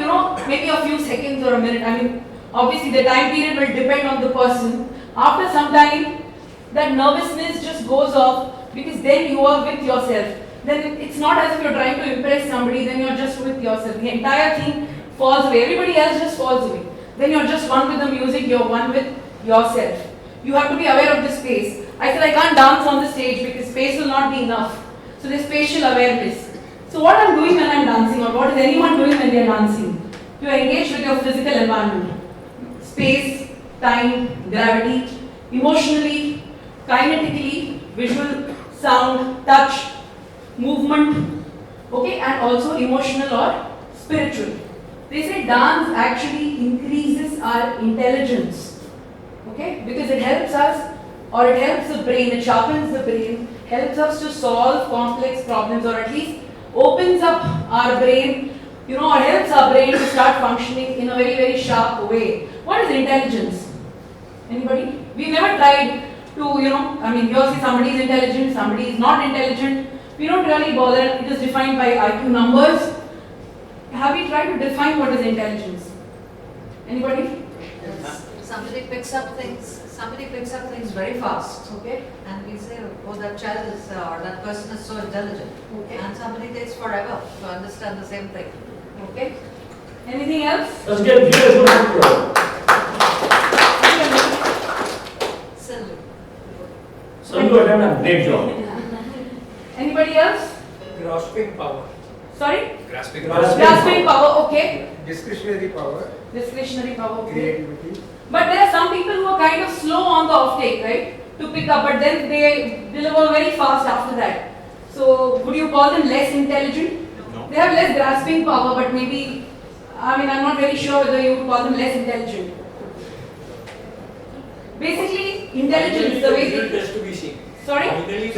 maybe a few seconds or a minute, obviously the time period will depend on the person. After some time, that nervousness just goes off because then you are with yourself. Then it's not as if you're trying to impress somebody, then you're just with yourself. The entire thing falls away. Everybody else just falls away. Then you're just one with the music, you're one with yourself. You have to be aware of the space. I said I can't dance on the stage because space will not be enough. So there's spatial awareness. So what I'm doing when I'm dancing, or what is anyone doing when they're dancing? You're engaged with your physical environment. Space, time, gravity, emotionally, kinetically, visual, sound, touch, movement, okay, and also emotional or spiritual. They say dance actually increases our intelligence, okay, because it helps us, or it helps the brain, it sharpens the brain, helps us to solve complex problems, or at least opens up our brain, or helps our brain to start functioning in a very, very sharp way. What is intelligence? Anybody? We've never tried to, here say somebody is intelligent, somebody is not intelligent. We don't really bother. It is defined by IQ numbers. Have we tried to define what is intelligence? Anybody? Somebody picks up things very fast. Okay. And we say, oh, that child is, or that person is so intelligent. Okay. And somebody takes forever to understand the same thing. Okay. Anything else? Let's get viewers to help. Silly. So you have done a great job. Anybody else? Grasping power. Sorry? Grasping Grasping power, okay. Discretionary power. Discretionary power, okay. Creativity. But there are some people who are kind of slow on the offtake, right? To pick up, but then they deliver very fast after that. So, would you call them less intelligent? No. They have less grasping power, but maybe, I'm not very sure whether you would call them less intelligent. Basically, intelligence, the way they... has to be seen. Sorry? Finally,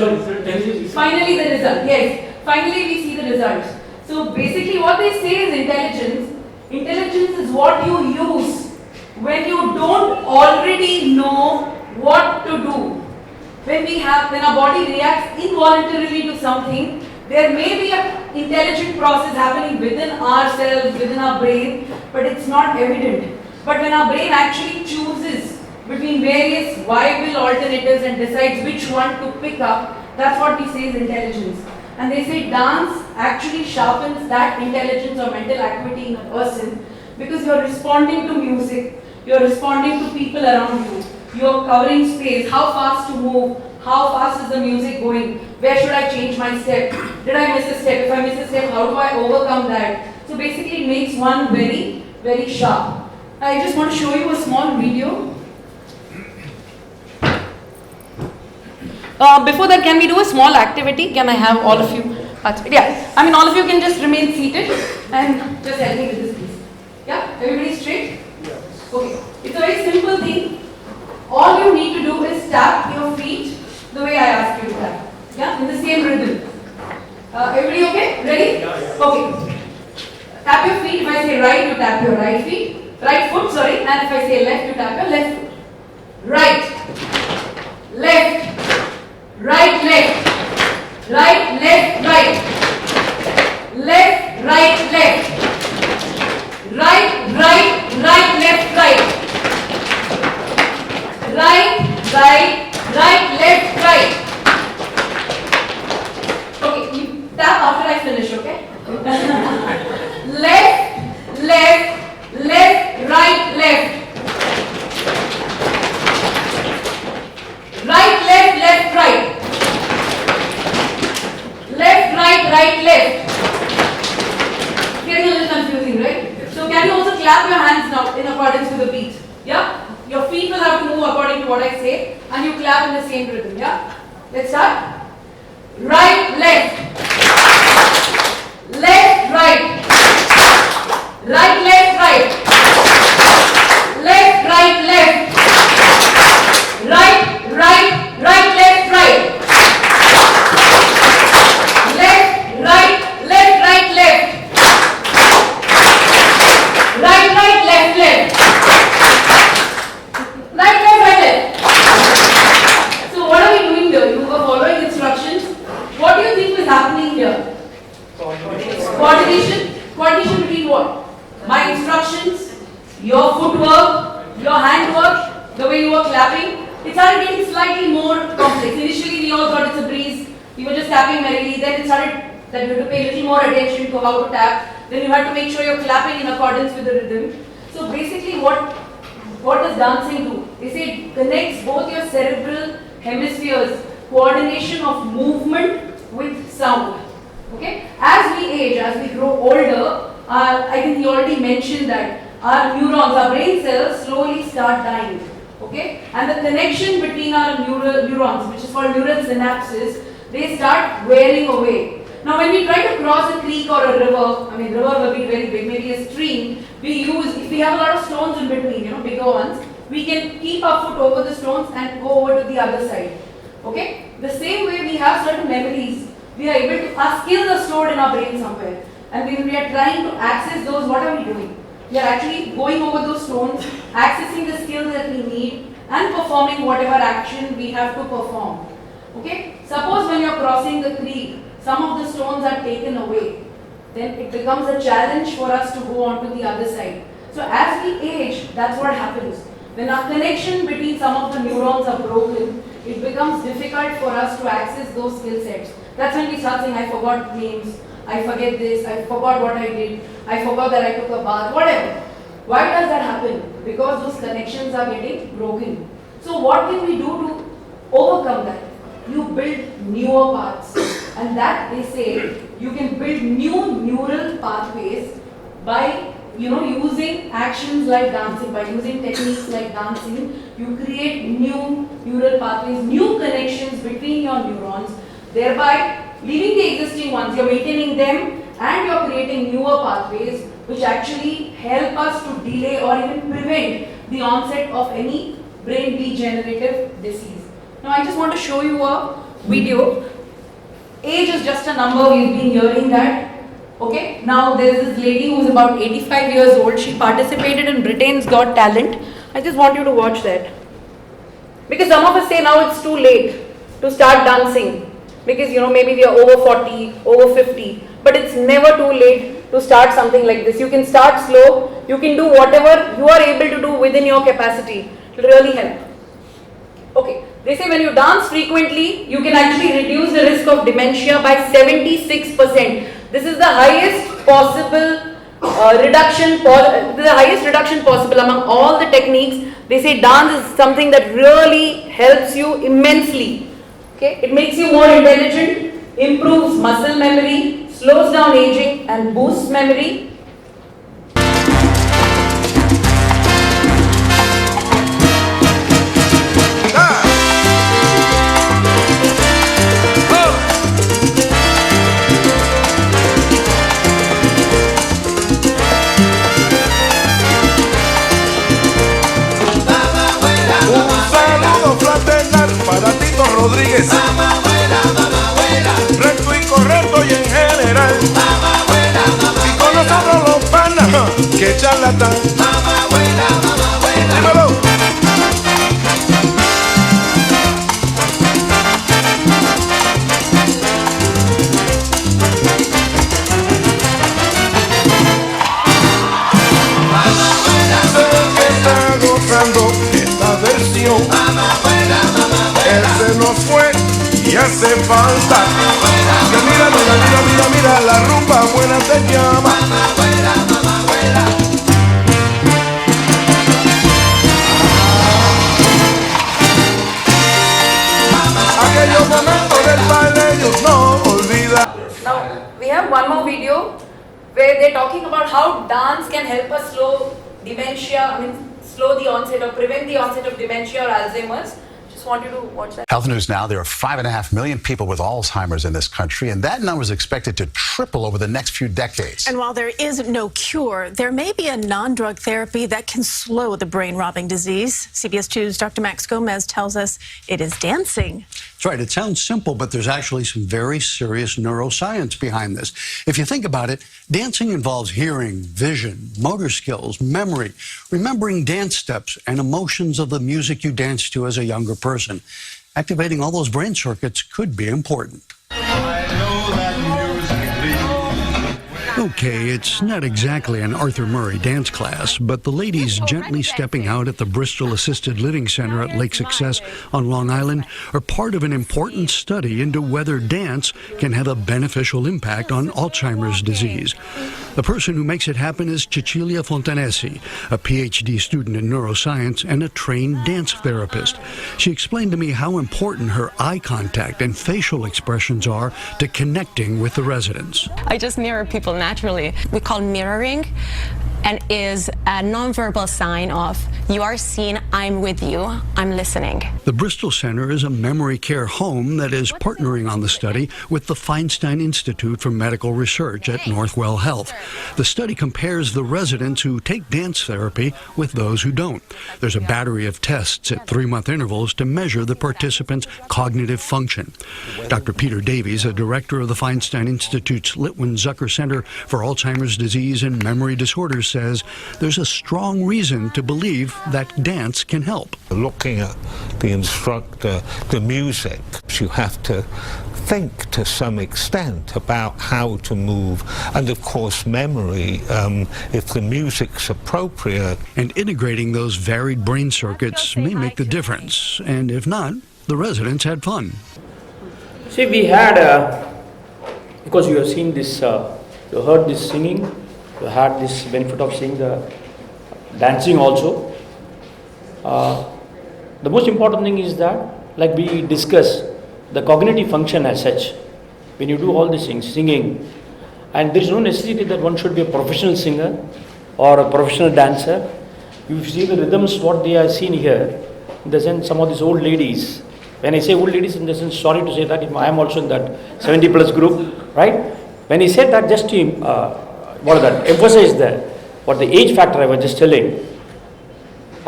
the result, yes. Finally, we see the results. So, basically, what they say is intelligence. Intelligence is what you use when you don't already know what to do. When our body reacts involuntarily to something, there may be an intelligent process happening within ourselves, within our brain, but it's not evident. But when our brain actually chooses between various viable alternatives and decides which one to pick up, that's what we say is intelligence. And they say dance actually sharpens that intelligence or mental acuity in a person because you're responding to music, you're responding to people around you, you're covering space, how fast to move, how fast is the music going, where should I change my step, did I miss a step, if I miss a step, how do I overcome that? So basically it makes one very, very sharp. I just want to show you a small video. Before that, can we do a small activity? Can I have all of you participate? Yeah, all of you can just remain seated and just help me with this, please. Yeah, everybody straight? yes. Okay, it's a very simple thing. All you need to do is tap your feet the way I asked you to tap. Yeah, in the same rhythm. Everybody okay? Ready? Yeah. Okay. Tap your feet. If I say right, you tap your right foot, sorry. And if I say left, you tap your left foot. Right, left. Right, left, right, left, right, left, right, left, right, right, right, left, right, right, right, left, right. Okay, you tap after I finish, okay? Left, left, left, right, left. Right, left, left, right. Left, right, right, left. Getting a little confusing, right? So can you also clap your hands now in accordance with the beat? Yeah? Your feet will have to move according to what I say and you clap in the same rhythm, yeah? Let's start. Right, left. Left, right. Right, left, right. Left, right, left. Right, right, right, left, right. Left, right, left, right, left. Right, right, left, left. Right, left, right, left. So what are we doing here? You are following instructions. What do you think is happening here? Coordination. Coordination between what? My instructions, your footwork, your handwork, the way you were clapping. It started getting slightly more complex. Initially, we all thought it's a breeze. We were just tapping merrily. Then it started that you had to pay a little more attention to how to tap. Then you had to make sure you're clapping in accordance with the rhythm. So basically, what does dancing do? They say it connects both your cerebral hemispheres, coordination of movement with sound. Okay? As we age, as we grow older, I think he already mentioned that our neurons, our brain cells slowly start dying. Okay? And the connection between our neurons, which is called neural synapses, they start wearing away. Now when we try to cross a creek or a river, I mean river will be very big, maybe a stream, if we have a lot of stones in between, bigger ones, we can keep our foot over the stones and go over to the other side. Okay? The same way we have certain memories, we are able to, our skills are stored in our brain somewhere. And when we are trying to access those, what are we doing? We are actually going over those stones, accessing the skills that we need and performing whatever action we have to perform. Okay? Suppose when you are crossing the creek, some of the stones are taken away. Then it becomes a challenge for us to go on to the other side. So as we age, that's what happens. When our connection between some of the neurons are broken, it becomes difficult for us to access those skill sets. That's when we start saying, I forgot names, I forget this, I forgot what I did, I forgot that I took a bath, whatever. Why does that happen? Because those connections are getting broken. So what can we do to overcome that? You build newer paths. And that they say, you can build new neural pathways by using actions like dancing, by using techniques like dancing, you create new neural pathways, new connections between your neurons, thereby leaving the existing ones, you're maintaining them and you're creating newer pathways which actually help us to delay or even prevent the onset of any brain degenerative disease. Now I just want to show you a video. Age is just a number, we've been hearing that. Okay, now there's this lady who's about 85 years old. She participated in Britain's Got Talent. I just want you to watch that. Because some of us say now it's too late to start dancing. Because maybe we are over 40, over 50. But it's never too late to start something like this. You can start slow. You can do whatever you are able to do within your capacity. It will really help. Okay, they say when you dance frequently, you can actually reduce the risk of dementia by 76%. This is the highest possible reduction possible among all the techniques. They say dance is something that really helps you immensely. Okay, it makes you more intelligent, improves muscle memory, slows down aging and boosts memory. Rodríguez, mamá abuela, recto y correcto y en general, mamá abuela, y con nosotros los panas, que charlatán, mamá abuela, dímelo. Sé que está gozando esta versión, mamá abuela. Él se nos fue y hace falta. Que mira, la rumba buena te llama. Mamá abuela. Aquellos momentos del baile ellos no olvidan. Now we have one more video where they're talking about how dance can help us slow dementia, slow the onset or prevent the onset of dementia or Alzheimer's. Want you to watch that. Health news now. There are 5.5 million people with Alzheimer's in this country, and that number is expected to triple over the next few decades. And while there is no cure, there may be a non-drug therapy that can slow the brain-robbing disease. CBS 2's Dr. Max Gomez tells us it is dancing. That's right. It sounds simple, but there's actually some very serious neuroscience behind this. If you think about it, dancing involves hearing, vision, motor skills, memory, remembering dance steps, and emotions of the music you danced to as a younger person. Activating all those brain circuits could be important. Okay, it's not exactly an Arthur Murray dance class, but the ladies gently stepping out at the Bristol Assisted Living Center at Lake Success on Long Island are part of an important study into whether dance can have a beneficial impact on Alzheimer's disease. The person who makes it happen is Cecilia Fontanesi, a PhD student in neuroscience and a trained dance therapist. She explained to me how important her eye contact and facial expressions are to connecting with the residents. I just mirror people naturally. We call mirroring, and is a nonverbal sign of You are seen. I'm with you. I'm listening. The Bristol Center is a memory care home that is partnering on the study with the Feinstein Institute for Medical Research at Northwell Health. The study compares the residents who take dance therapy with those who don't. There's a battery of tests at 3-month intervals to measure the participants' cognitive function. Dr. Peter Davies, a director of the Feinstein Institute's Litwin-Zucker Center for Alzheimer's Disease and Memory Disorders, says there's a strong reason to believe that dance can help. Looking at the instructor, the music, you have to think to some extent about how to move, and of course memory, if the music's appropriate. And integrating those varied brain circuits may make the difference, and if not, the residents had fun. See, we had, because you have seen this, you heard this singing, you had this benefit of seeing the dancing also. The most important thing is that, like we discussed, the cognitive function as such, when you do all these things, singing, and there is no necessity that one should be a professional singer or a professional dancer. You see the rhythms, what they are seen here, in the sense some of these old ladies, when I say old ladies in the sense, sorry to say that, I am also in that 70 plus group, right? When he said that, just to emphasize that, what the age factor I was just telling,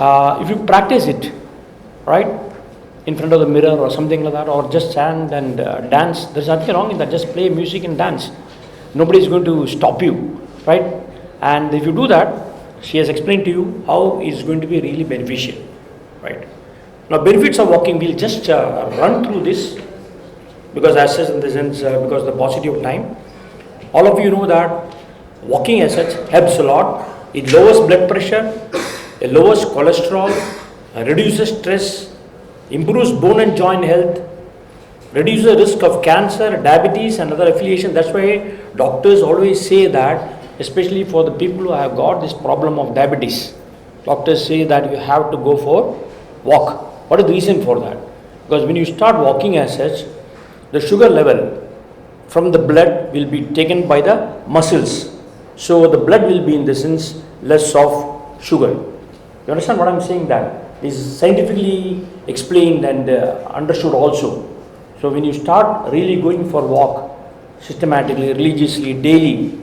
if you practice it, right, in front of the mirror or something like that, or just stand and dance, there's nothing wrong in that, just play music and dance. Nobody is going to stop you, right? And if you do that, she has explained to you how it's going to be really beneficial, right? Now, benefits of walking, we'll just run through this, because as such, in the sense, because the paucity of time, all of you know that walking as such helps a lot. It lowers blood pressure, it lowers cholesterol, reduces stress, improves bone and joint health, reduces the risk of cancer, diabetes and other affiliations. That's why doctors always say that, especially for the people who have got this problem of diabetes, doctors say that you have to go for walk. What is the reason for that? Because when you start walking as such, the sugar level from the blood will be taken by the muscles. So the blood will be, in the sense, less of sugar. You understand what I'm saying? That this is scientifically explained and understood also. So when you start really going for walk systematically, religiously, daily,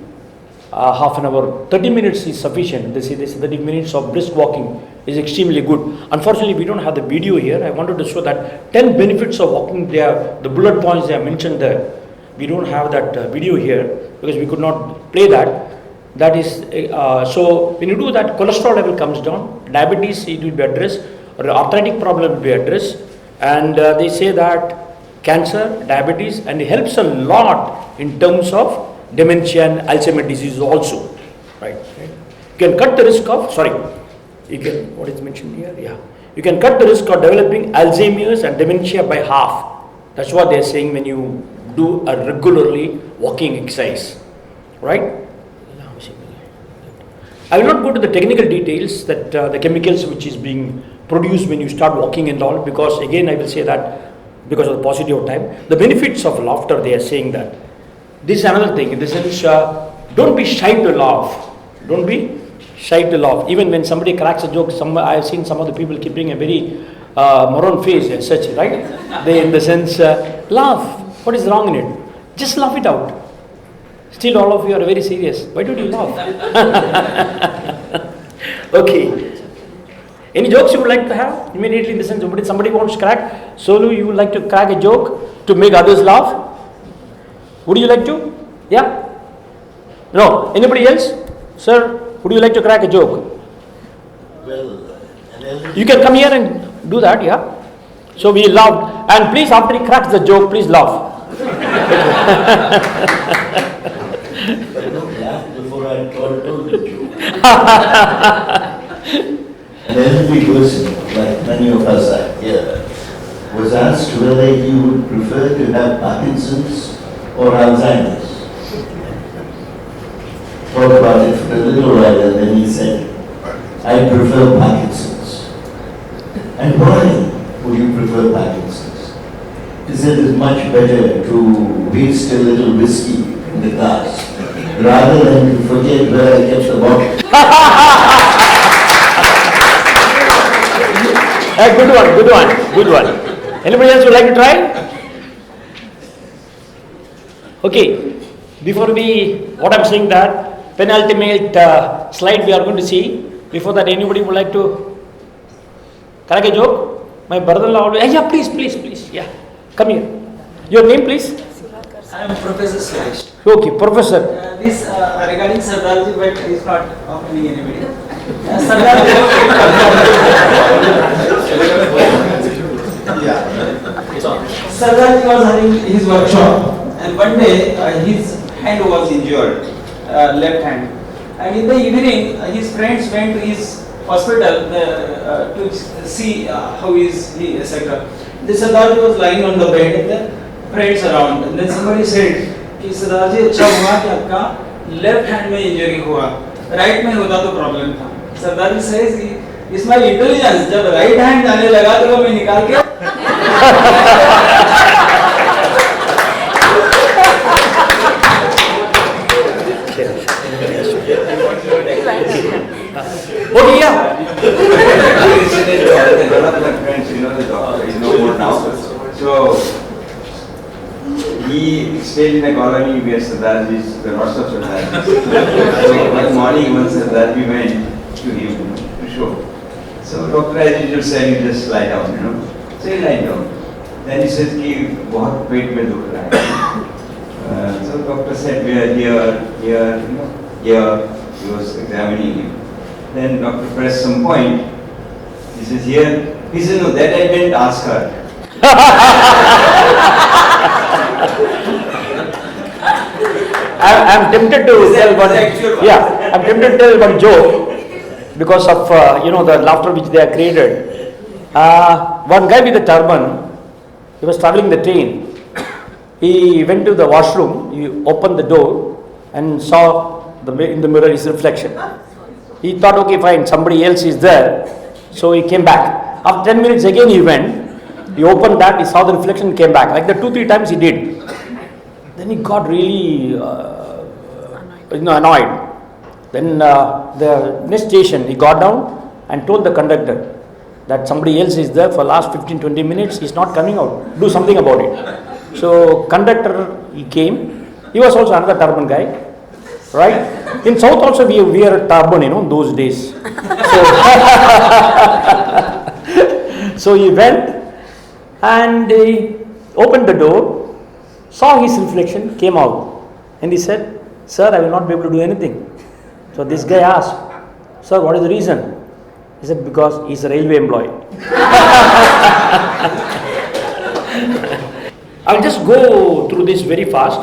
half an hour, 30 minutes is sufficient. They say this 30 minutes of brisk walking is extremely good. Unfortunately, we don't have the video here. I wanted to show that 10 benefits of walking. There, the bullet points they have mentioned there. We don't have that video here because we could not play that. That is, so when you do that, cholesterol level comes down, diabetes, it will be addressed, or arthritic problem will be addressed, and they say that cancer, diabetes, and it helps a lot in terms of dementia and Alzheimer's disease also, right? You can cut the risk of, you can, what is mentioned here, yeah. You can cut the risk of developing Alzheimer's and dementia by half. That's what they are saying when you do a regularly walking exercise, right? I will not go to the technical details that the chemicals which is being produced when you start walking and all, because again I will say that because of the paucity of time. The benefits of laughter, they are saying that. This is another thing, in the sense, don't be shy to laugh. Don't be shy to laugh. Even when somebody cracks a joke, I have seen some of the people keeping a very moron face as such, right? They, in the sense, laugh. What is wrong in it? Just laugh it out. Still all of you are very serious. Why don't you laugh? Okay. Any jokes you would like to have? Immediately, in the sense, somebody wants to crack. Solu, you would like to crack a joke to make others laugh? Would you like to? Yeah? No? Anybody else? Sir, would you like to crack a joke? Well, you can come here and do that, yeah? So we laughed. And please, after he cracks the joke, please laugh. I don't laugh before I told the joke. An elderly person, like many of us are here, was asked whether he would prefer to have Parkinson's or Alzheimer's. Thought about it for a little while and then he said, I prefer Parkinson's. And why would you prefer Parkinson's? He said it's much better to waste a little whiskey in the glass rather than to forget where I kept the bottle. Good one. Anybody else would like to try? Okay, before what I'm saying that penultimate slide we are going to see. Before that, anybody would like to crack a joke? My brother-in-law, yeah, please, yeah, come here. Your name, please? I am Professor Suresh. Okay, Professor. This regarding Sardarji, but it's not offending anybody. Sardarji was having his workshop, and one day his hand was injured, left hand. And in the evening, his friends went to his hospital to see how is he, etc. The Sardarji was lying on the bed and the friends around. And then somebody said, कि सरदारजी अच्छा हुआ कि आपका left hand में injury हुआ, right में होता तो प्रॉब्लम था. Sardarji says it's my intelligence, जब राइट हैंड जाने लगा तो मैं निकाल के Okay, yeah. One of my friends, the doctor is no more now. So he stayed in a colony where Sardarjis, there were lots of Sardarjis. So one morning, once Sardarji went to him to show. So doctor, as usual, said, you just lie down, So he lied down. Then he said, कि बहुत पेट में दुख रहा है. So doctor said, we are here, here. He was examining him. Then doctor pressed some point. He says, here. He said, no, that I didn't ask her. I'm tempted to tell I'm tempted to tell one joke because of the laughter which they have created. One guy with a turban, he was traveling the train. He went to the washroom. He opened the door and saw in the mirror his reflection. He thought, okay, fine, somebody else is there. So he came back. After 10 minutes again he went. He opened that, he saw the reflection, came back. Like the 2-3 times he did. Then he got really annoyed. Then the next station, he got down and told the conductor that somebody else is there for last 15-20 minutes, he's not coming out. Do something about it. So conductor, he came. He was also another turban guy. Right? In South also we wear a turban, those days. So he went and he opened the door, saw his reflection, came out, and he said, "Sir, I will not be able to do anything." So this guy asked, "Sir, what is the reason?" He said, "Because he's a railway employee." I'll just go through this very fast.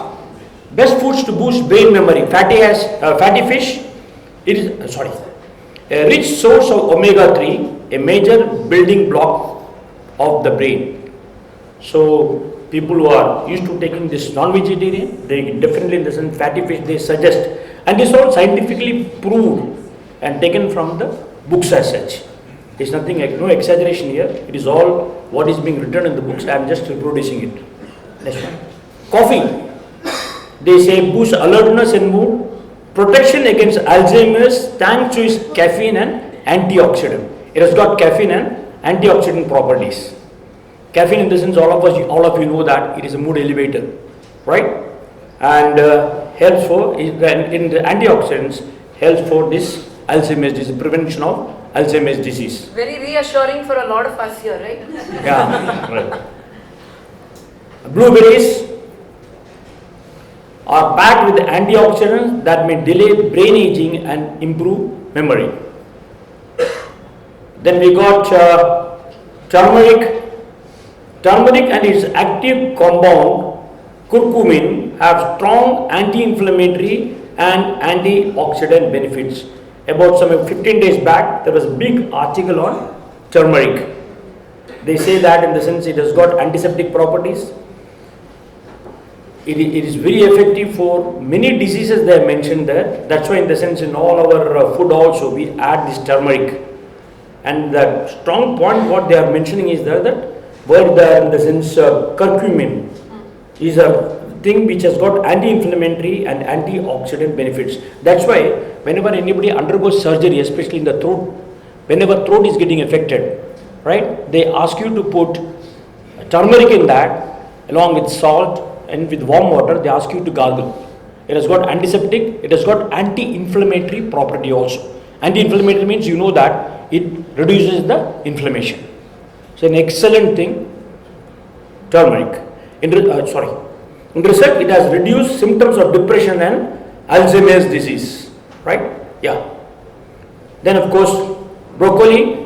Best foods to boost brain memory. Fatty fish. It is a rich source of omega-3, a major building block of the brain. So people who are used to taking this non-vegetarian, they definitely in the sense fatty fish they suggest, and this is all scientifically proved and taken from the books as such. There's nothing, no exaggeration here. It is all what is being written in the books. I am just reproducing it. Next one. Coffee. They say boosts alertness and mood, protection against Alzheimer's thanks to its caffeine and antioxidant. It has got caffeine and antioxidant properties. Caffeine, in the sense, all of you know that it is a mood elevator, right? And helps for in the antioxidants helps for this Alzheimer's disease, prevention of Alzheimer's disease. Very reassuring for a lot of us here, right? Yeah. Right. Blueberries are packed with antioxidants that may delay brain aging and improve memory. Then we got turmeric. Turmeric and its active compound curcumin have strong anti-inflammatory and antioxidant benefits. About some 15 days back, there was a big article on turmeric. They say that in the sense it has got antiseptic properties. It is very effective for many diseases they have mentioned there. That's why in the sense in all our food also we add this turmeric. And the strong point what they are mentioning is there that where the in the sense curcumin is a thing which has got anti-inflammatory and antioxidant benefits. That's why whenever anybody undergoes surgery, especially in the throat, whenever throat is getting affected, right? They ask you to put turmeric in that along with salt and with warm water. They ask you to gargle. It has got antiseptic, it has got anti-inflammatory property also. Anti-inflammatory means you know that it reduces the inflammation. So an excellent thing, turmeric. In research, it has reduced symptoms of depression and Alzheimer's disease, right? Yeah. Then of course, broccoli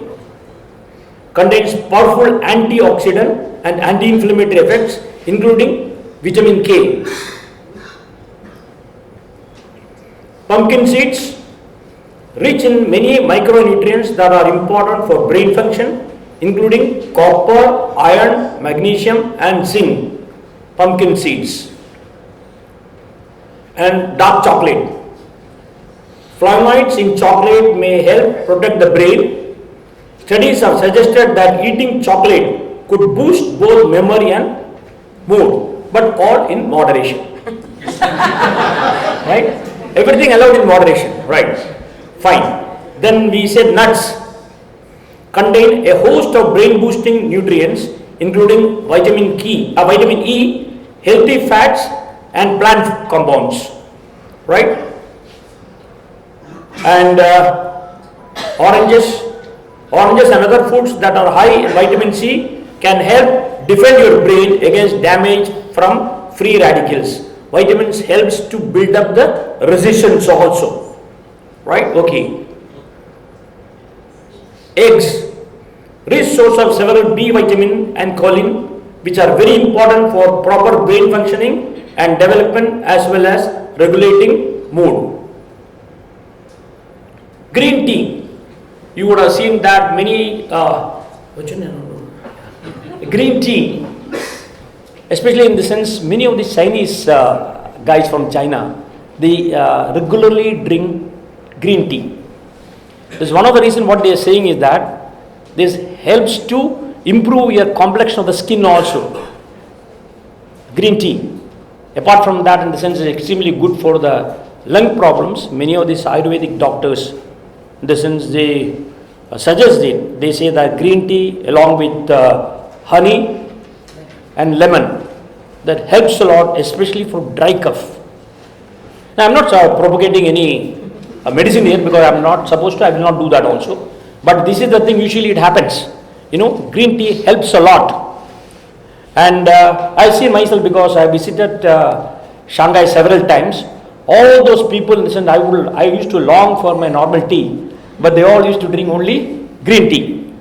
contains powerful antioxidant and anti-inflammatory effects, including vitamin K. Pumpkin seeds, rich in many micronutrients that are important for brain function, including copper, iron, magnesium and zinc. Pumpkin seeds. And dark chocolate. Flavonoids in chocolate may help protect the brain. Studies have suggested that eating chocolate could boost both memory and mood, but all in moderation. Right? Everything allowed in moderation, right? Fine. Then we said nuts contain a host of brain boosting nutrients, including vitamin E, healthy fats and plant compounds, right? And oranges and other foods that are high in vitamin C can help defend your brain against damage from free radicals. Vitamins helps to build up the resistance also, right? Okay. Eggs, rich source of several B vitamin and choline, which are very important for proper brain functioning and development as well as regulating mood. Green tea, you would have seen that many green tea, especially in the sense many of the Chinese guys from China, they regularly drink green tea. This is one of the reasons what they are saying is that this helps to improve your complexion of the skin also. Green tea. Apart from that, in the sense, is extremely good for the lung problems. Many of these Ayurvedic doctors, in the sense, they suggest it. They say that green tea along with honey and lemon, that helps a lot, especially for dry cough. Now, I am not propagating any medicine here because I am not supposed to. I will not do that also. But this is the thing. Usually, it happens. You know, green tea helps a lot. And I see myself because I visited Shanghai several times. All those people, listen, I used to long for my normal tea, but they all used to drink only green tea.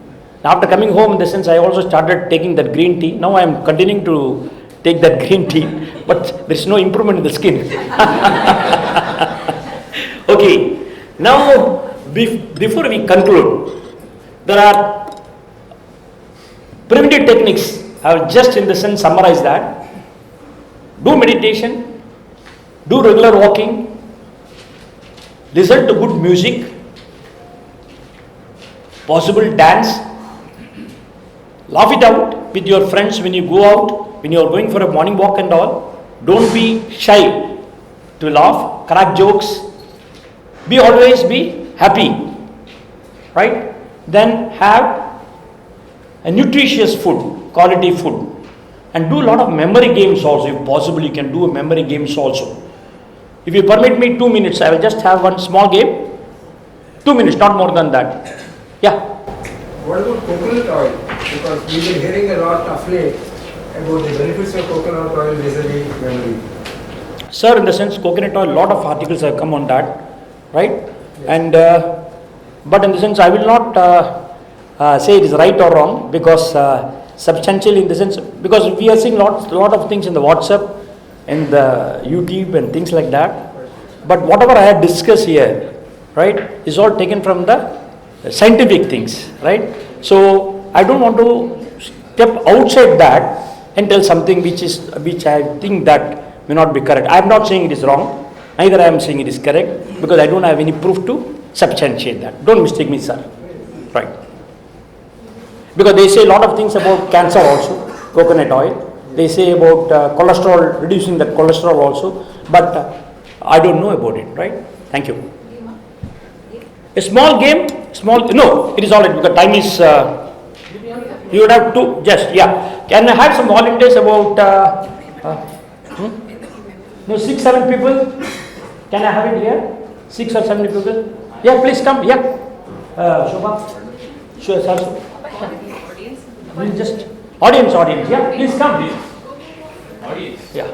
After coming home, in the sense, I also started taking that green tea. Now I am continuing to take that green tea, but there is no improvement in the skin. Okay, now before we conclude, there are primitive techniques. I will just in the sense summarize that. Do meditation, do regular walking, listen to good music, possible dance, laugh it out with your friends when you go out, when you are going for a morning walk and all. Don't be shy to laugh, crack jokes, always be happy, right? Then have a nutritious food, quality food, and do a lot of memory games also. If possible, you can do memory games also. If you permit me 2 minutes, I will just have one small game. 2 minutes, not more than that. Yeah. What about coconut oil? Because we've been hearing a lot of late about the benefits of coconut oil vis-a-vis memory. Sir, in the sense, coconut oil, a lot of articles have come on that, right? And but in the sense, I will not say it is right or wrong, because substantially in the sense, because we are seeing lot of things in the WhatsApp and the YouTube and things like that. But whatever I had discussed here, right, is all taken from the scientific things, right? So I don't want to step outside that and tell something which I think that may not be correct. I am not saying it is wrong, neither I am saying it is correct, because I don't have any proof to substantiate that. Don't mistake me, sir. Right? Because they say a lot of things about cancer also, coconut oil. They say about cholesterol, reducing the cholesterol also, but I don't know about it, right? Thank you. A small game, no, it is all right because time is You would have to just, yeah. Can I have some volunteers about, no, 6, 7 people? Can I have it here? 6 or 7 people? Yeah, please come, yeah. Shobha? Sure, sir. We'll just, audience, yeah, please come. Audience? Yeah.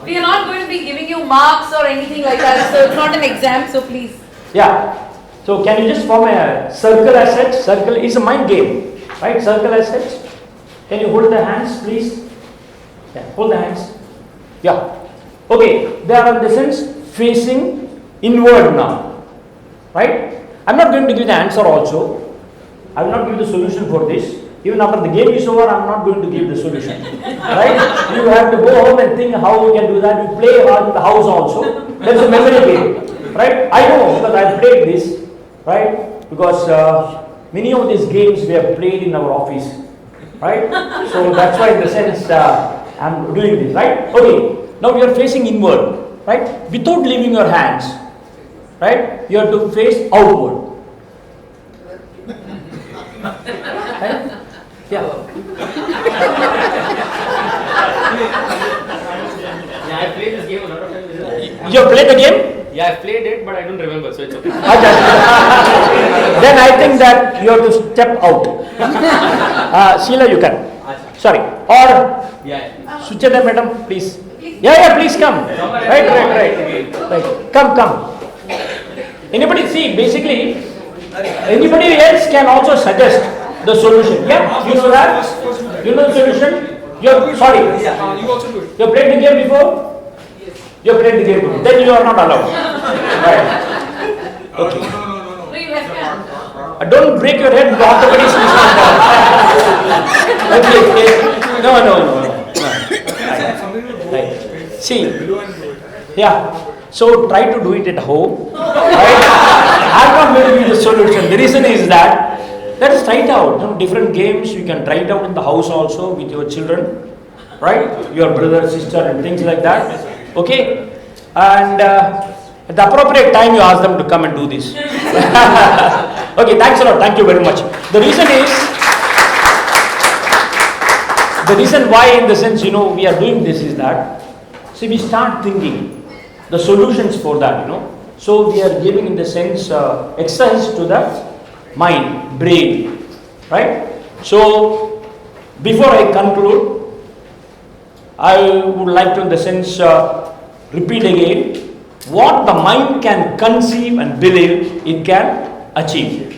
We are not going to be giving you marks or anything like that, so it's not an exam, so please. Yeah. So can you just form a circle as such? Circle is a mind game, right? Circle as such. Can you hold the hands, please? Yeah, hold the hands. Yeah. Okay, they are in the sense facing inward now, right? I'm not going to give the answer also. I will not give the solution for this. Even after the game is over, I'm not going to give the solution, right? You have to go home and think how we can do that. You play around the house also. That's a memory game, right? I know because I've played this, right? Because many of these games we have played in our office, right? So that's why in the sense I'm doing this, right? Okay, now you are facing inward, right? Without leaving your hands, right? You have to face outward. Right? Yeah. Yeah, I played this game a lot of times. You have played the game? Yeah, I played it, but I don't remember, so it's okay. Then I think that you have to step out. Sheila, you can. Sorry. Or Sucheta madam, please. Yeah, please come. Right. Come. Anybody see, basically, anybody else can also suggest the solution. Yeah, you know that? You know the solution? Sorry. You also do it. You played the game before? Yes. You played the game before. Then you are not allowed. Right. Okay. Don't break your head with orthopedics. Okay. No. Right. See. Yeah. So try to do it at home. Right? I'm not going to give the solution. The reason is that let us try it out. Different games you can try it out in the house also with your children, right? Your brother, sister, and things like that. Okay, and at the appropriate time you ask them to come and do this. Okay, thanks a lot. Thank you very much. The reason why, in the sense, we are doing this is that, see, we start thinking the solutions for that, So we are giving, in the sense, exercise to the mind, brain, right? So before I conclude, I would like to, in the sense, repeat again what the mind can conceive and believe it can achieve.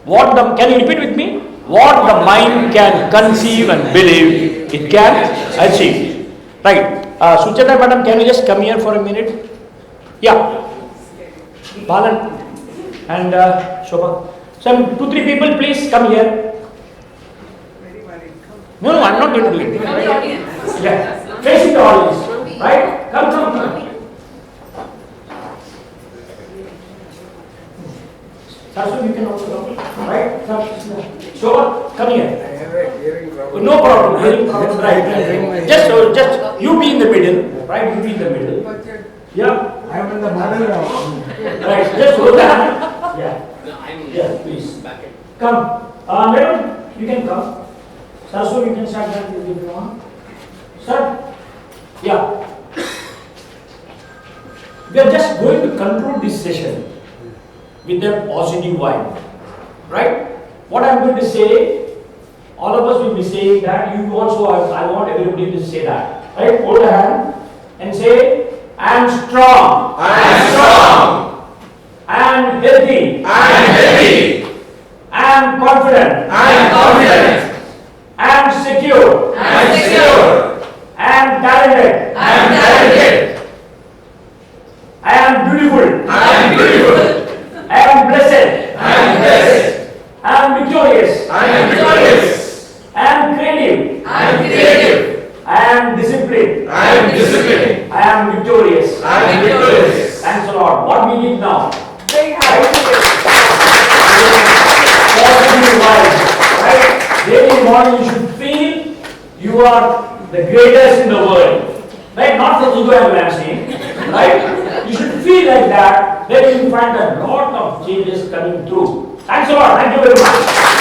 Can you repeat with me? What the mind can conceive and believe it can achieve. Right. Sucheta madam, can you just come here for a minute? Yeah. Balan and Shobha. Some 2-3 people, please come here. No, I'm not going to do it. Yeah, facing the audience, right? Come. Sarsu, you can also come, right? Shobha, come here. I have a hearing problem. No problem. Hearing problem, right? Just you be in the middle, right? You be in the middle. Yeah. I am in the middle now. Right. Just hold that. Yeah. Yeah, please. Come. Madam, you can come. Sarsu, you can start that if you want. Start. Yeah. We are just going to conclude this session with a positive vibe. Right? What I am going to say, all of us will be saying that. You also, I want everybody to say that. Right? Hold a hand and say, I am strong. I am strong. I am healthy. I am healthy. I am confident. I am confident. I am secure. I am secure. I am talented. I am talented. I am beautiful. I am beautiful. I am blessed. I am blessed. I am victorious. I am victorious. I am creative. I am creative. I am disciplined. I am disciplined. I am victorious. I am victorious. Thanks a lot. What we need now? Positive vibes, right? Daily morning you should feel you are the greatest in the world, right? Not from ego I'm saying, right? You should feel like that. Then you will find a lot of changes coming through. Thanks a lot. Thank you very much.